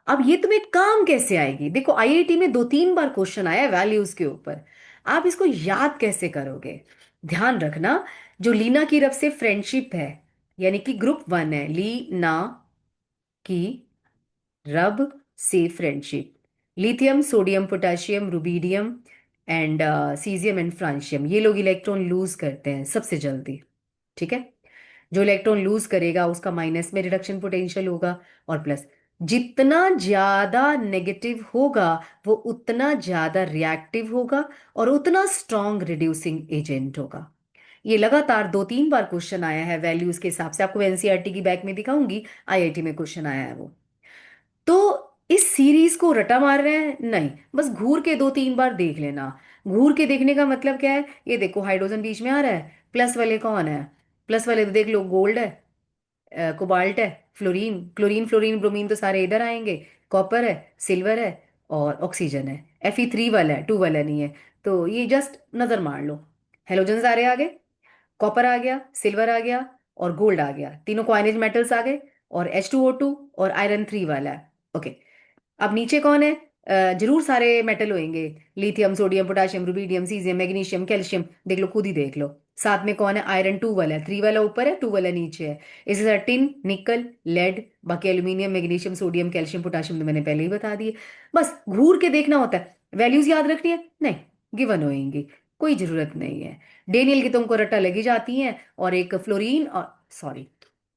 अब ये तुम्हें काम कैसे आएगी, देखो आईआईटी में 2-3 बार क्वेश्चन आया वैल्यूज के ऊपर। आप इसको याद कैसे करोगे, ध्यान रखना। जो लीना की रफ से फ्रेंडशिप है, यानी कि ग्रुप 1 है, लीना की रब से friendship, lithium sodium potassium rubidium and caesium and francium, ये लोग इलेक्ट्रॉन लूज करते हैं सबसे जल्दी। ठीक है, जो इलेक्ट्रॉन लूज करेगा उसका माइनस में रिडक्शन पोटेंशियल होगा, और प्लस। जितना ज्यादा नेगेटिव होगा वो उतना ज्यादा रिएक्टिव होगा और उतना स्ट्रॉन्ग रिड्यूसिंग एजेंट होगा। ये लगातार 2-3 बार क्वेश्चन आया है वैल्यूज के हिसाब से, आपको एनसीईआरटी की बैक में दिखाऊंगी, आईआईटी में क्वेश्चन आया है वो। तो इस सीरीज को रटा मार रहे हैं नहीं, बस घूर के 2-3 बार देख लेना। घूर के देखने का मतलब क्या है, ये देखो हाइड्रोजन बीच में आ रहा है, प्लस वाले कौन है, प्लस वाले तो देख लो, गोल्ड है, कोबाल्ट है, फ्लोरीन, क्लोरीन फ्लोरीन ब्रोमीन तो सारे इधर आएंगे, कॉपर है, सिल्वर है और ऑक्सीजन है। Fe3 वाला है, 2 वाला नहीं है। तो ये जस्ट नजर मार लो, हेलोजन सारे आ गए, कॉपर आ गया, सिल्वर आ गया और गोल्ड आ गया, तीनों कॉइनेज मेटल्स आ गए, और H2O2 और आयरन 3 वाला है। ओके, अब नीचे कौन है, जरूर सारे मेटल होंगे, lithium sodium potassium rubidium caesium magnesium calcium, देख लो खुद ही देख लो। साथ में कौन है, आयरन 2 वाला है, 3 वाला ऊपर है, 2 वाला नीचे है। इसी तरह टिन निकल लेड, बाकी aluminium magnesium sodium calcium potassium तो मैंने पहले ही बता दिए। बस घूर के देखना होता है, वैल्यूज याद रखनी है नहीं, गिवन होएंगी, कोई जरूरत नहीं है। डेनियल की तुमको रट्टा लगी जाती है, और एक फ्लोरीन और, सॉरी,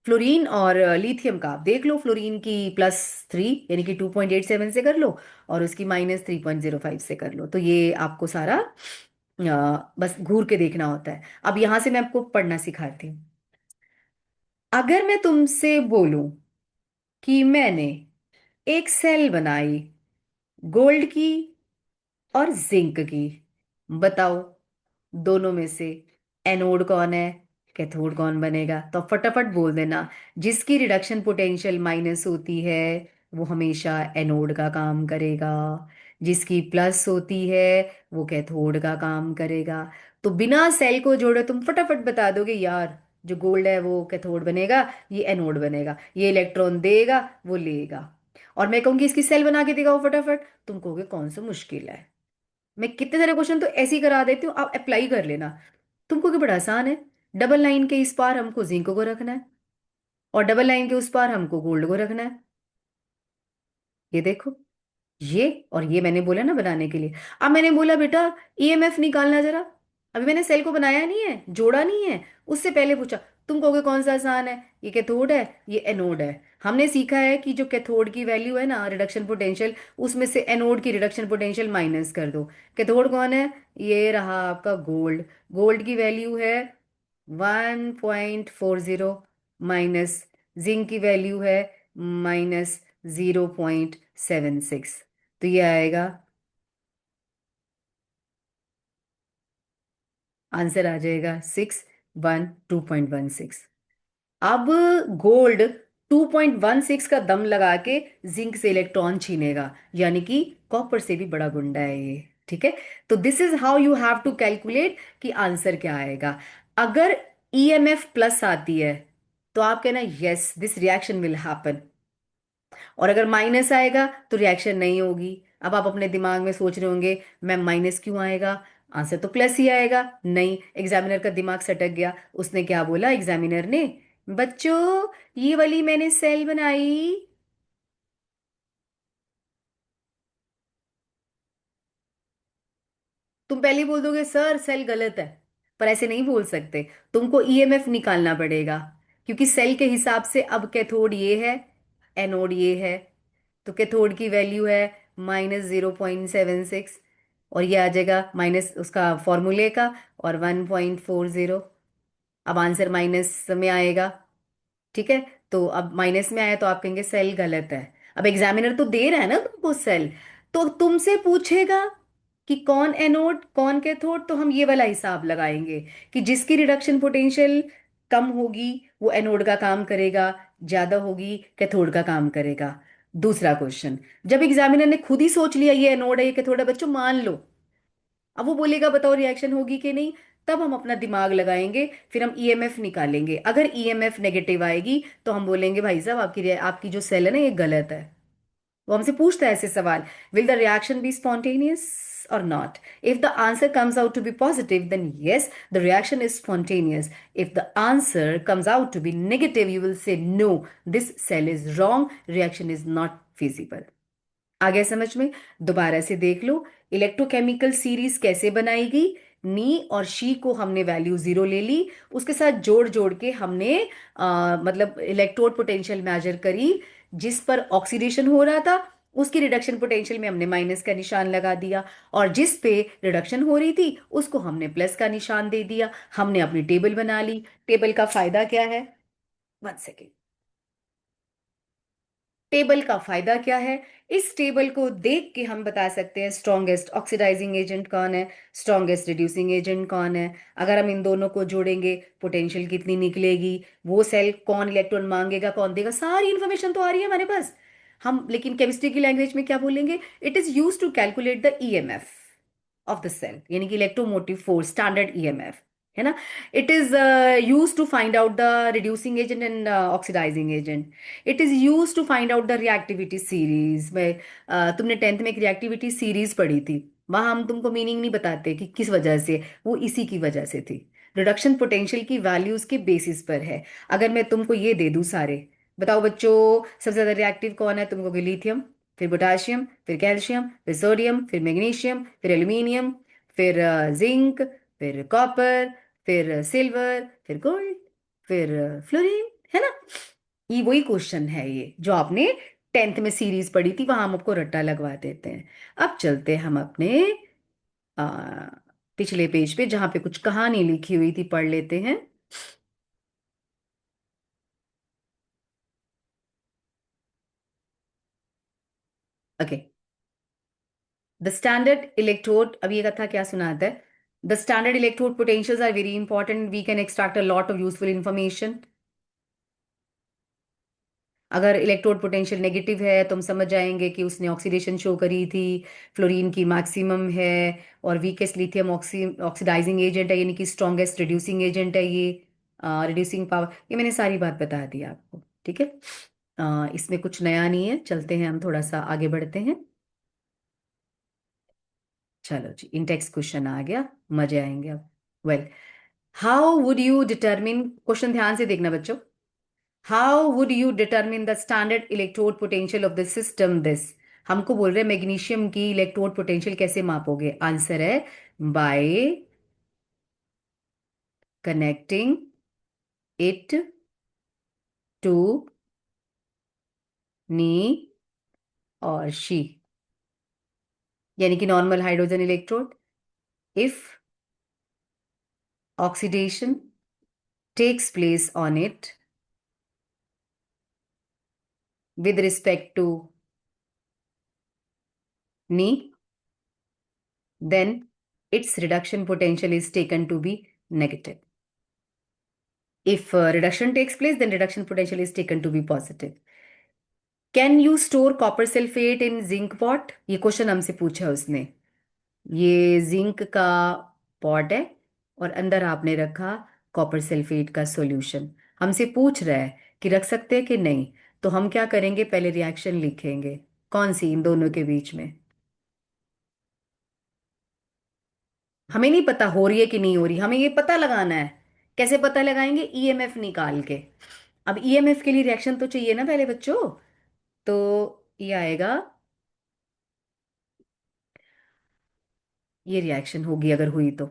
फ्लोरीन और लिथियम का आप देख लो, फ्लोरीन की +3 यानी कि 2.87 से कर लो, और उसकी -3.05 से कर लो, तो ये आपको सारा बस घूर के देखना होता है। अब यहां से मैं आपको पढ़ना सिखाती हूँ। अगर मैं तुमसे बोलूं कि मैंने एक सेल बनाई गोल्ड की और जिंक की, बताओ दोनों में से एनोड कौन है, कैथोड कौन बनेगा, तो फटाफट बोल देना। जिसकी रिडक्शन पोटेंशियल माइनस होती है वो हमेशा एनोड का काम करेगा, जिसकी प्लस होती है वो कैथोड का काम करेगा। तो बिना सेल को जोड़े तुम फटाफट बता दोगे, यार जो गोल्ड है वो कैथोड बनेगा, ये एनोड बनेगा, ये इलेक्ट्रॉन देगा वो लेगा। और मैं कहूंगी इसकी सेल बना के दिखाओ फटाफट, तुम कहोगे कौन सा मुश्किल है। मैं कितने सारे क्वेश्चन तो ऐसे ही करा देती हूँ, आप अप्लाई कर लेना। तुमको क्या बड़ा आसान है, डबल लाइन के इस पार हमको जिंक को रखना है, और डबल लाइन के उस पार हमको गोल्ड को रखना है। ये देखो, ये और ये मैंने बोला ना बनाने के लिए। अब मैंने बोला बेटा ईएमएफ निकालना जरा, अभी मैंने सेल को बनाया नहीं है, जोड़ा नहीं है, उससे पहले पूछा। तुम कहोगे कौन सा आसान है, ये कैथोड है ये एनोड है। हमने सीखा है कि जो कैथोड की वैल्यू है ना रिडक्शन पोटेंशियल, उसमें से एनोड की रिडक्शन पोटेंशियल माइनस कर दो। कैथोड कौन है, ये रहा आपका गोल्ड। गोल्ड की वैल्यू है 1.40, माइनस जिंक की वैल्यू है -0.76। तो ये आएगा, आंसर आ जाएगा 612.16। अब गोल्ड 2.16 का दम लगा के जिंक से इलेक्ट्रॉन छीनेगा, यानी कि कॉपर से भी बड़ा गुंडा है ये। ठीक है, तो this is how you have to calculate कि आंसर क्या आएगा। अगर ईएमएफ प्लस आती है तो आप कहना yes this reaction will happen, और अगर माइनस आएगा तो रिएक्शन नहीं होगी। अब आप अपने दिमाग में सोच रहे होंगे मैम माइनस क्यों आएगा, आंसर तो प्लस ही आएगा। नहीं, एग्जामिनर का दिमाग सटक गया। उसने क्या बोला एग्जामिनर ने, बच्चों ये वाली मैंने सेल बनाई। तुम पहले ही बोल दोगे सर सेल गलत है, पर ऐसे नहीं बोल सकते। तुमको ईएमएफ निकालना पड़ेगा, क्योंकि सेल के हिसाब से अब कैथोड ये है, एनोड ये है। तो कैथोड की वैल्यू है -0.76, और ये आ जाएगा माइनस उसका फॉर्मूले का, और 1.40। अब आंसर माइनस में आएगा। ठीक है, तो अब माइनस में आया तो आप कहेंगे सेल गलत है। अब एग्जामिनर तो दे रहा है ना तुमको सेल, तो तुमसे पूछेगा कि कौन एनोड कौन कैथोड, तो हम ये वाला हिसाब लगाएंगे कि जिसकी रिडक्शन पोटेंशियल कम होगी वो एनोड का काम करेगा, ज्यादा होगी कैथोड का काम करेगा। दूसरा क्वेश्चन, जब एग्जामिनर ने खुद ही सोच लिया ये एनोड है ये कैथोड है, बच्चों मान लो, अब वो बोलेगा बताओ रिएक्शन होगी कि नहीं, तब हम अपना दिमाग लगाएंगे, फिर हम ईएमएफ निकालेंगे। अगर ईएमएफ नेगेटिव आएगी तो हम बोलेंगे भाई साहब आपकी जो सेल है ना ये गलत है। वो हमसे पूछता है ऐसे सवाल, will the reaction be spontaneous और not. If the answer comes out to be positive then yes the reaction is spontaneous. If the answer comes out to be negative you will say no, this cell is wrong, reaction is not feasible. आ गया समझ में? दोबारा से देख लो, इलेक्ट्रोकेमिकल सीरीज कैसे बनाएगी। नी और शी को हमने वैल्यू जीरो ले ली, उसके साथ जोड़ जोड़ के हमने मतलब इलेक्ट्रोड पोटेंशियल मेजर करी। जिस पर ऑक्सीडेशन हो रहा था उसकी रिडक्शन पोटेंशियल में हमने माइनस का निशान लगा दिया, और जिस पे रिडक्शन हो रही थी उसको हमने प्लस का निशान दे दिया। हमने अपनी टेबल बना ली। टेबल का फायदा क्या है, वन सेकेंड, टेबल का फायदा क्या है, इस टेबल को देख के हम बता सकते हैं स्ट्रॉन्गेस्ट ऑक्सीडाइजिंग एजेंट कौन है, स्ट्रॉन्गेस्ट रिड्यूसिंग एजेंट कौन है। अगर हम इन दोनों को जोड़ेंगे पोटेंशियल कितनी निकलेगी, वो सेल कौन इलेक्ट्रॉन मांगेगा कौन देगा, सारी इंफॉर्मेशन तो आ रही है हमारे पास। हम लेकिन केमिस्ट्री की लैंग्वेज में क्या बोलेंगे, it is use to calculate the EMF of the cell, यानी कि इलेक्ट्रोमोटिव फोर्स स्टैंडर्ड ईएमएफ है ना। It is use to find out the reducing agent and oxidising agent. It is use to find out the reactivity series में। तुमने टेंथ में एक रिएक्टिविटी सीरीज पढ़ी थी, वहां हम तुमको मीनिंग नहीं बताते कि किस वजह से, वो इसी की वजह से थी। रिडक्शन पोटेंशियल की वैल्यूज के बेसिस पर है। अगर मैं तुमको ये दे दूं सारे, बताओ बच्चों सबसे ज्यादा रिएक्टिव कौन है, तुमको लिथियम, फिर पोटाशियम, फिर कैल्शियम, फिर सोडियम, फिर मैग्नीशियम, फिर एल्यूमिनियम, फिर जिंक, फिर कॉपर, फिर सिल्वर, फिर गोल्ड, फिर फ्लोरीन, है ना। ये वही क्वेश्चन है ये जो आपने टेंथ में सीरीज पढ़ी थी, वहां हम आपको रट्टा लगवा देते हैं। अब चलते हैं हम अपने आ, पिछले पेज पे जहां पे कुछ कहानी लिखी हुई थी, पढ़ लेते हैं। ओके, द स्टैंडर्ड इलेक्ट्रोड, अब ये कथा क्या सुनाता है, the standard electrode potentials are very important, we can extract a lot of useful information. अगर इलेक्ट्रोड पोटेंशियल नेगेटिव है तो हम समझ जाएंगे कि उसने ऑक्सीडेशन शो करी थी, फ्लोरीन की मैक्सिमम है, और वीकेस्ट लिथियम ऑक्सीडाइजिंग एजेंट है, यानी कि स्ट्रॉन्गेस्ट रिड्यूसिंग एजेंट है ये। रिड्यूसिंग पावर, ये मैंने सारी बात बता दी आपको, ठीक है। इसमें कुछ नया नहीं है, चलते हैं हम थोड़ा सा आगे बढ़ते हैं। चलो जी, इंटेक्स क्वेश्चन आ गया, मजे आएंगे अब। Well, how would you determine, question ध्यान से देखना बच्चों, how would you determine the standard electrode potential of the system this. हमको बोल रहे हैं मैग्नीशियम की इलेक्ट्रोड पोटेंशियल कैसे मापोगे, आंसर है बाय कनेक्टिंग इट टू नी और शी, यानी कि normal hydrogen electrode. If oxidation takes place on it with respect to Ni, then its reduction potential is taken to be negative. If reduction takes place, then reduction potential is taken to be positive. Can you store copper sulfate in zinc pot? ये क्वेश्चन हमसे पूछा उसने। ये जिंक का पॉट है और अंदर आपने रखा कॉपर सल्फेट का सॉल्यूशन। हमसे पूछ रहा है कि रख सकते हैं कि नहीं। तो हम क्या करेंगे, पहले रिएक्शन लिखेंगे। कौन सी इन दोनों के बीच में? हमें नहीं पता हो रही है कि नहीं हो रही, हमें ये पता लगाना है। कैसे पता लगाएंगे? ईएमएफ निकाल के। अब ईएमएफ के लिए रिएक्शन तो चाहिए ना पहले बच्चों। तो ये आएगा, ये रिएक्शन होगी अगर हुई तो।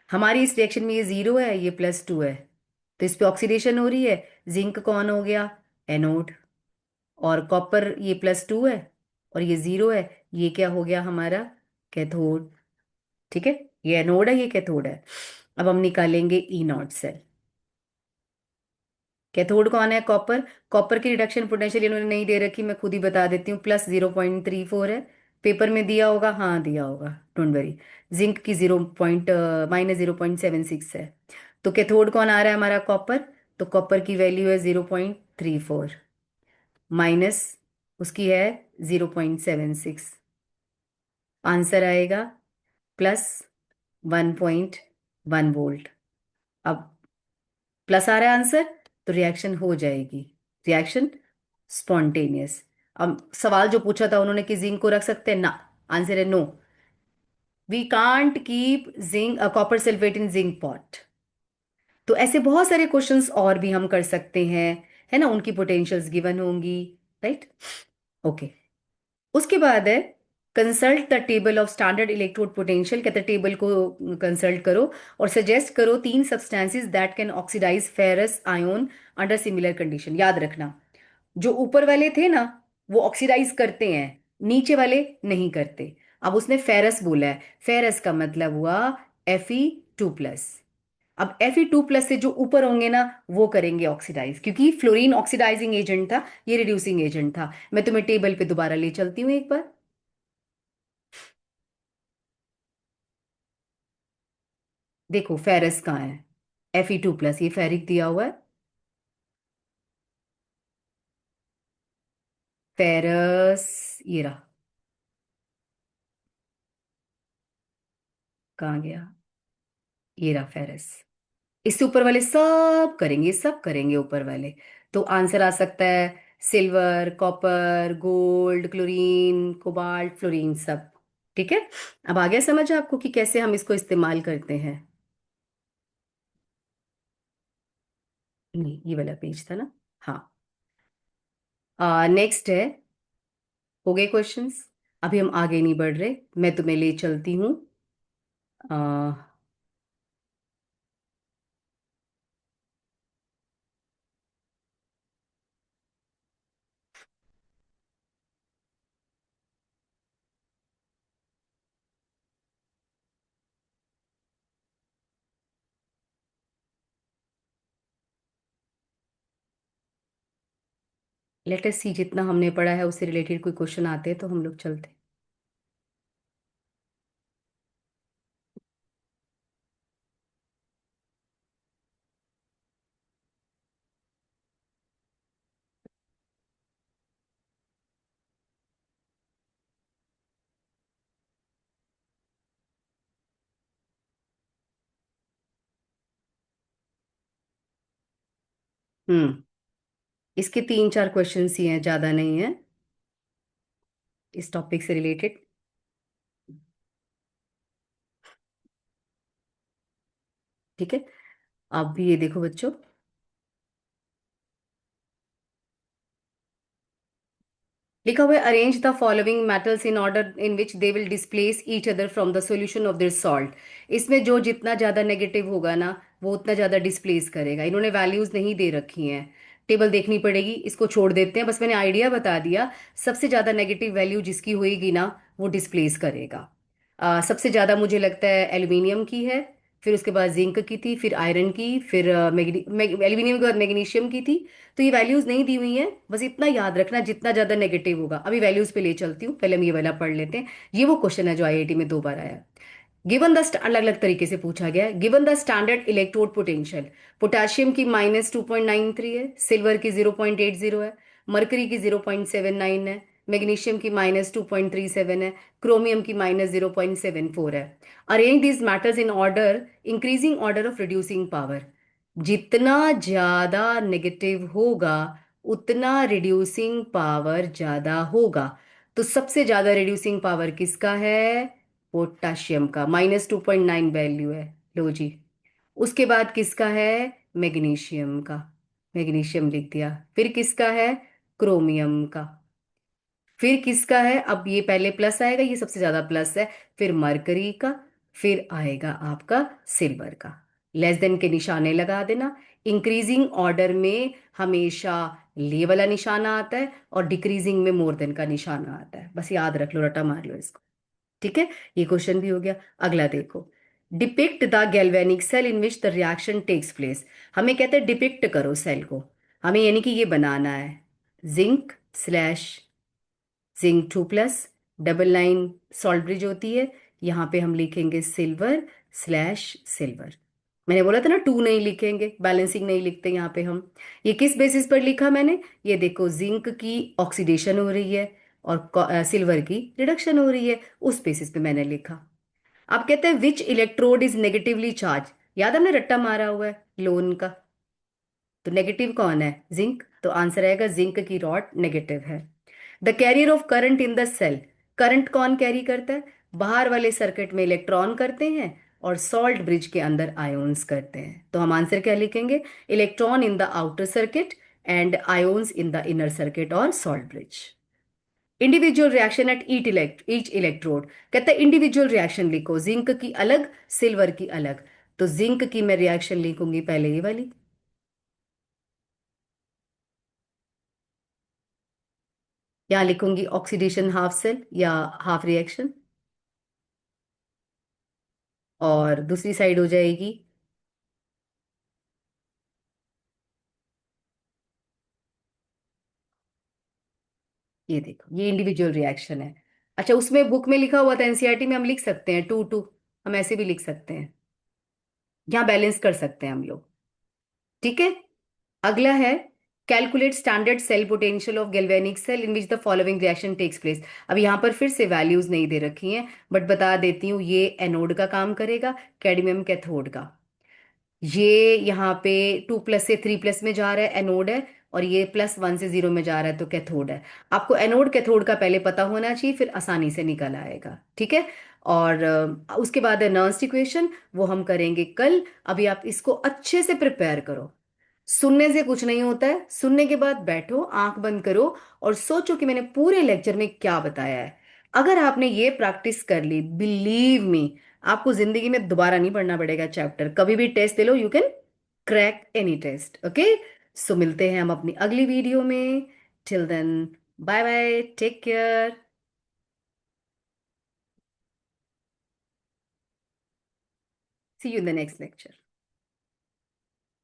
हमारी इस रिएक्शन में ये 0 है, ये +2 है, तो इस पे ऑक्सीडेशन हो रही है। जिंक कौन हो गया? एनोड। और कॉपर ये +2 है और ये 0 है, ये क्या हो गया हमारा? कैथोड। ठीक है, ये एनोड है, ये कैथोड है। अब हम निकालेंगे ई नॉट सेल। कैथोड कौन है? कॉपर। कॉपर की रिडक्शन पोटेंशियल इन्होंने नहीं दे रखी, मैं खुद ही बता देती हूँ, +0.34 है। पेपर में दिया होगा, हाँ दिया होगा, डोंट वरी। जिंक की -0.76 है। तो कैथोड कौन आ रहा है हमारा? कॉपर। तो कॉपर की वैल्यू है 0.34, माइनस उसकी है 0.76। आंसर आएगा +1.1 वोल्ट। अब प्लस आ रहा है आंसर, तो रिएक्शन हो जाएगी, रिएक्शन स्पॉन्टेनियस। अब सवाल जो पूछा था उन्होंने कि जिंक को रख सकते हैं ना, आंसर है no. We can't keep zinc copper sulphate in zinc pot. तो ऐसे बहुत सारे क्वेश्चंस और भी हम कर सकते हैं, है ना, उनकी पोटेंशियल्स गिवन होंगी। Right, okay. उसके बाद है consult the table of standard electrode potential. कहते हैं टेबल को कंसल्ट करो और सजेस्ट करो 3 substances that can oxidise ferrous ion under similar condition. याद रखना, जो ऊपर वाले थे ना वो ऑक्सीडाइज करते हैं, नीचे वाले नहीं करते। अब उसने फेरस बोला है, फेरस का मतलब हुआ Fe2+। अब Fe2+ से जो ऊपर होंगे ना वो करेंगे ऑक्सीडाइज, क्योंकि फ्लोरीन ऑक्सीडाइजिंग एजेंट था, ये रिड्यूसिंग एजेंट था। मैं तुम्हें टेबल पे दोबारा ले चलती हूँ एक बार। देखो फेरस कहाँ है? Fe2+, ये फेरिक दिया हुआ है। फेरस ये रहा, कहाँ गया? ये रहा फेरस। इससे ऊपर वाले सब करेंगे, सब करेंगे ऊपर वाले। तो आंसर आ सकता है silver, copper, gold, chlorine, cobalt, fluorine, सब। ठीक है, अब आ गया समझ आपको कि कैसे हम इसको इस्तेमाल करते हैं? नहीं, ये वाला पेज था ना। हाँ, नेक्स्ट है, हो गए क्वेश्चंस। अभी हम आगे नहीं बढ़ रहे, मैं तुम्हें ले चलती हूँ। लेट अस सी, जितना हमने पढ़ा है उससे रिलेटेड कोई क्वेश्चन आते हैं तो हम लोग चलते हैं। हम्म, इसके 3-4 क्वेश्चन ही हैं, ज्यादा नहीं है, इस टॉपिक से रिलेटेड। ठीक है, अब ये देखो बच्चों, लिखा हुआ है arrange the following metals in order in which they will displace each other from the solution of their salt. इसमें जो जितना ज्यादा नेगेटिव होगा ना वो उतना ज्यादा डिस्प्लेस करेगा। इन्होंने वैल्यूज नहीं दे रखी हैं, टेबल देखनी पड़ेगी, इसको छोड़ देते हैं, बस मैंने आइडिया बता दिया। सबसे ज्यादा नेगेटिव वैल्यू जिसकी होएगी ना वो डिस्प्लेस करेगा। सबसे ज्यादा मुझे लगता है एल्यूमिनियम की है, फिर उसके बाद जिंक की थी, फिर आयरन की, फिर एल्यूमिनियम के बाद मैग्नीशियम की थी। तो ये वैल्यूज नहीं दी हुई हैं, बस इतना याद रखना जितना ज्यादा नेगेटिव होगा। अभी वैल्यूज पे ले चलती हूँ, पहले हम ये वाला पढ़ लेते हैं। ये वो क्वेश्चन है जो आईआईटी में 2 बार आया। गिवन द अलग अलग तरीके से पूछा गया है। Given the standard electrode potential, potassium की -2.93 है, सिल्वर की 0.80 है, मरकरी की 0.79 है, मैग्नीशियम की -2.37 है, क्रोमियम की -0.74 है। Arrange these matters in order increasing order of reducing power. जितना ज्यादा नेगेटिव होगा उतना रिड्यूसिंग पावर ज्यादा होगा। तो सबसे ज्यादा रिड्यूसिंग पावर किसका है? पोटाशियम का, -2.9 वैल्यू है। लो जी। उसके बाद किसका है? मैग्नीशियम का। मैग्नीशियम लिख दिया। फिर किसका है? क्रोमियम का। फिर किसका है? अब ये पहले प्लस आएगा, ये सबसे ज्यादा प्लस है। फिर मरकरी का। फिर आएगा आपका सिल्वर का। लेस देन के निशाने लगा देना। इंक्रीजिंग ऑर्डर में हमेशा ले वाला निशाना आता है और डिक्रीजिंग में मोर देन का निशाना आता है। बस याद रख लो, रटा मार लो इसको। ठीक है, ये क्वेश्चन भी हो गया। अगला देखो। Depict the galvanic cell in which the reaction takes place. हमें कहते हैं डिपिक्ट करो सेल को। हमें यानी कि ये बनाना है। Zinc slash zinc 2+, double line salt bridge होती है। यहाँ पे हम लिखेंगे सिल्वर स्लैश सिल्वर। मैंने बोला था ना, टू नहीं लिखेंगे, बैलेंसिंग नहीं लिखते यहाँ पे हम। ये किस बेसिस पर लिखा मैंने? ये देखो, जिंक की ऑक्सीडेशन हो रही है और सिल्वर की रिडक्शन हो रही है, उस बेसिस पे मैंने लिखा। आप कहते हैं विच इलेक्ट्रोड इज नेगेटिवली चार्ज। याद है, हमने रट्टा मारा हुआ है लोन का। तो नेगेटिव कौन है? जिंक। तो आंसर आएगा जिंक की रॉड नेगेटिव है। The carrier of current in the cell. Current कौन कैरी करता है? बाहर वाले सर्किट में इलेक्ट्रॉन करते हैं और सॉल्ट ब्रिज के अंदर आयोन्स करते हैं। तो हम आंसर क्या लिखेंगे? Electron in the outer circuit and ions in the inner circuit और salt bridge. Individual reaction at each electrode. कहता है इंडिविजुअल रिएक्शन लिखो, जिंक की अलग सिल्वर की अलग। तो जिंक की मैं रिएक्शन लिखूंगी पहले ये वाली। यहाँ लिखूंगी ऑक्सीडेशन हाफ सेल या हाफ रिएक्शन। और दूसरी साइड हो जाएगी। ये देखो, ये इंडिविजुअल रिएक्शन है। अच्छा, उसमें बुक में लिखा हुआ था, एनसीईआरटी में हम लिख सकते हैं 2:2। हम ऐसे भी लिख सकते हैं। यहाँ बैलेंस कर सकते हैं हम लोग। ठीक है। अगला है, calculate standard cell potential of galvanic cell in which the following reaction takes place. अब यहाँ पर फिर से वैल्यूज नहीं दे रखी हैं, बट बता देती हूँ। ये एनोड का काम करेगा, कैडमियम कैथोड का। ये यहाँ पे 2+ से 3+ में जा रहा है, एनोड है। और ये +1 से 0 में जा रहा है, तो कैथोड है। आपको एनोड कैथोड का पहले पता होना चाहिए, फिर आसानी से निकल आएगा। ठीक है। और उसके बाद है नर्स्ट इक्वेशन, वो हम करेंगे कल। अभी आप इसको अच्छे से प्रिपेयर करो। सुनने से कुछ नहीं होता है, सुनने के बाद बैठो, आंख बंद करो और सोचो कि मैंने पूरे लेक्चर में क्या बताया है। अगर आपने ये प्रैक्टिस कर ली, बिलीव मी, आपको जिंदगी में दोबारा नहीं पढ़ना पड़ेगा चैप्टर। कभी भी टेस्ट दे लो, you can crack any test. Okay. So मिलते हैं हम अपनी अगली वीडियो में। Till then, bye bye, take care. See you in the next lecture.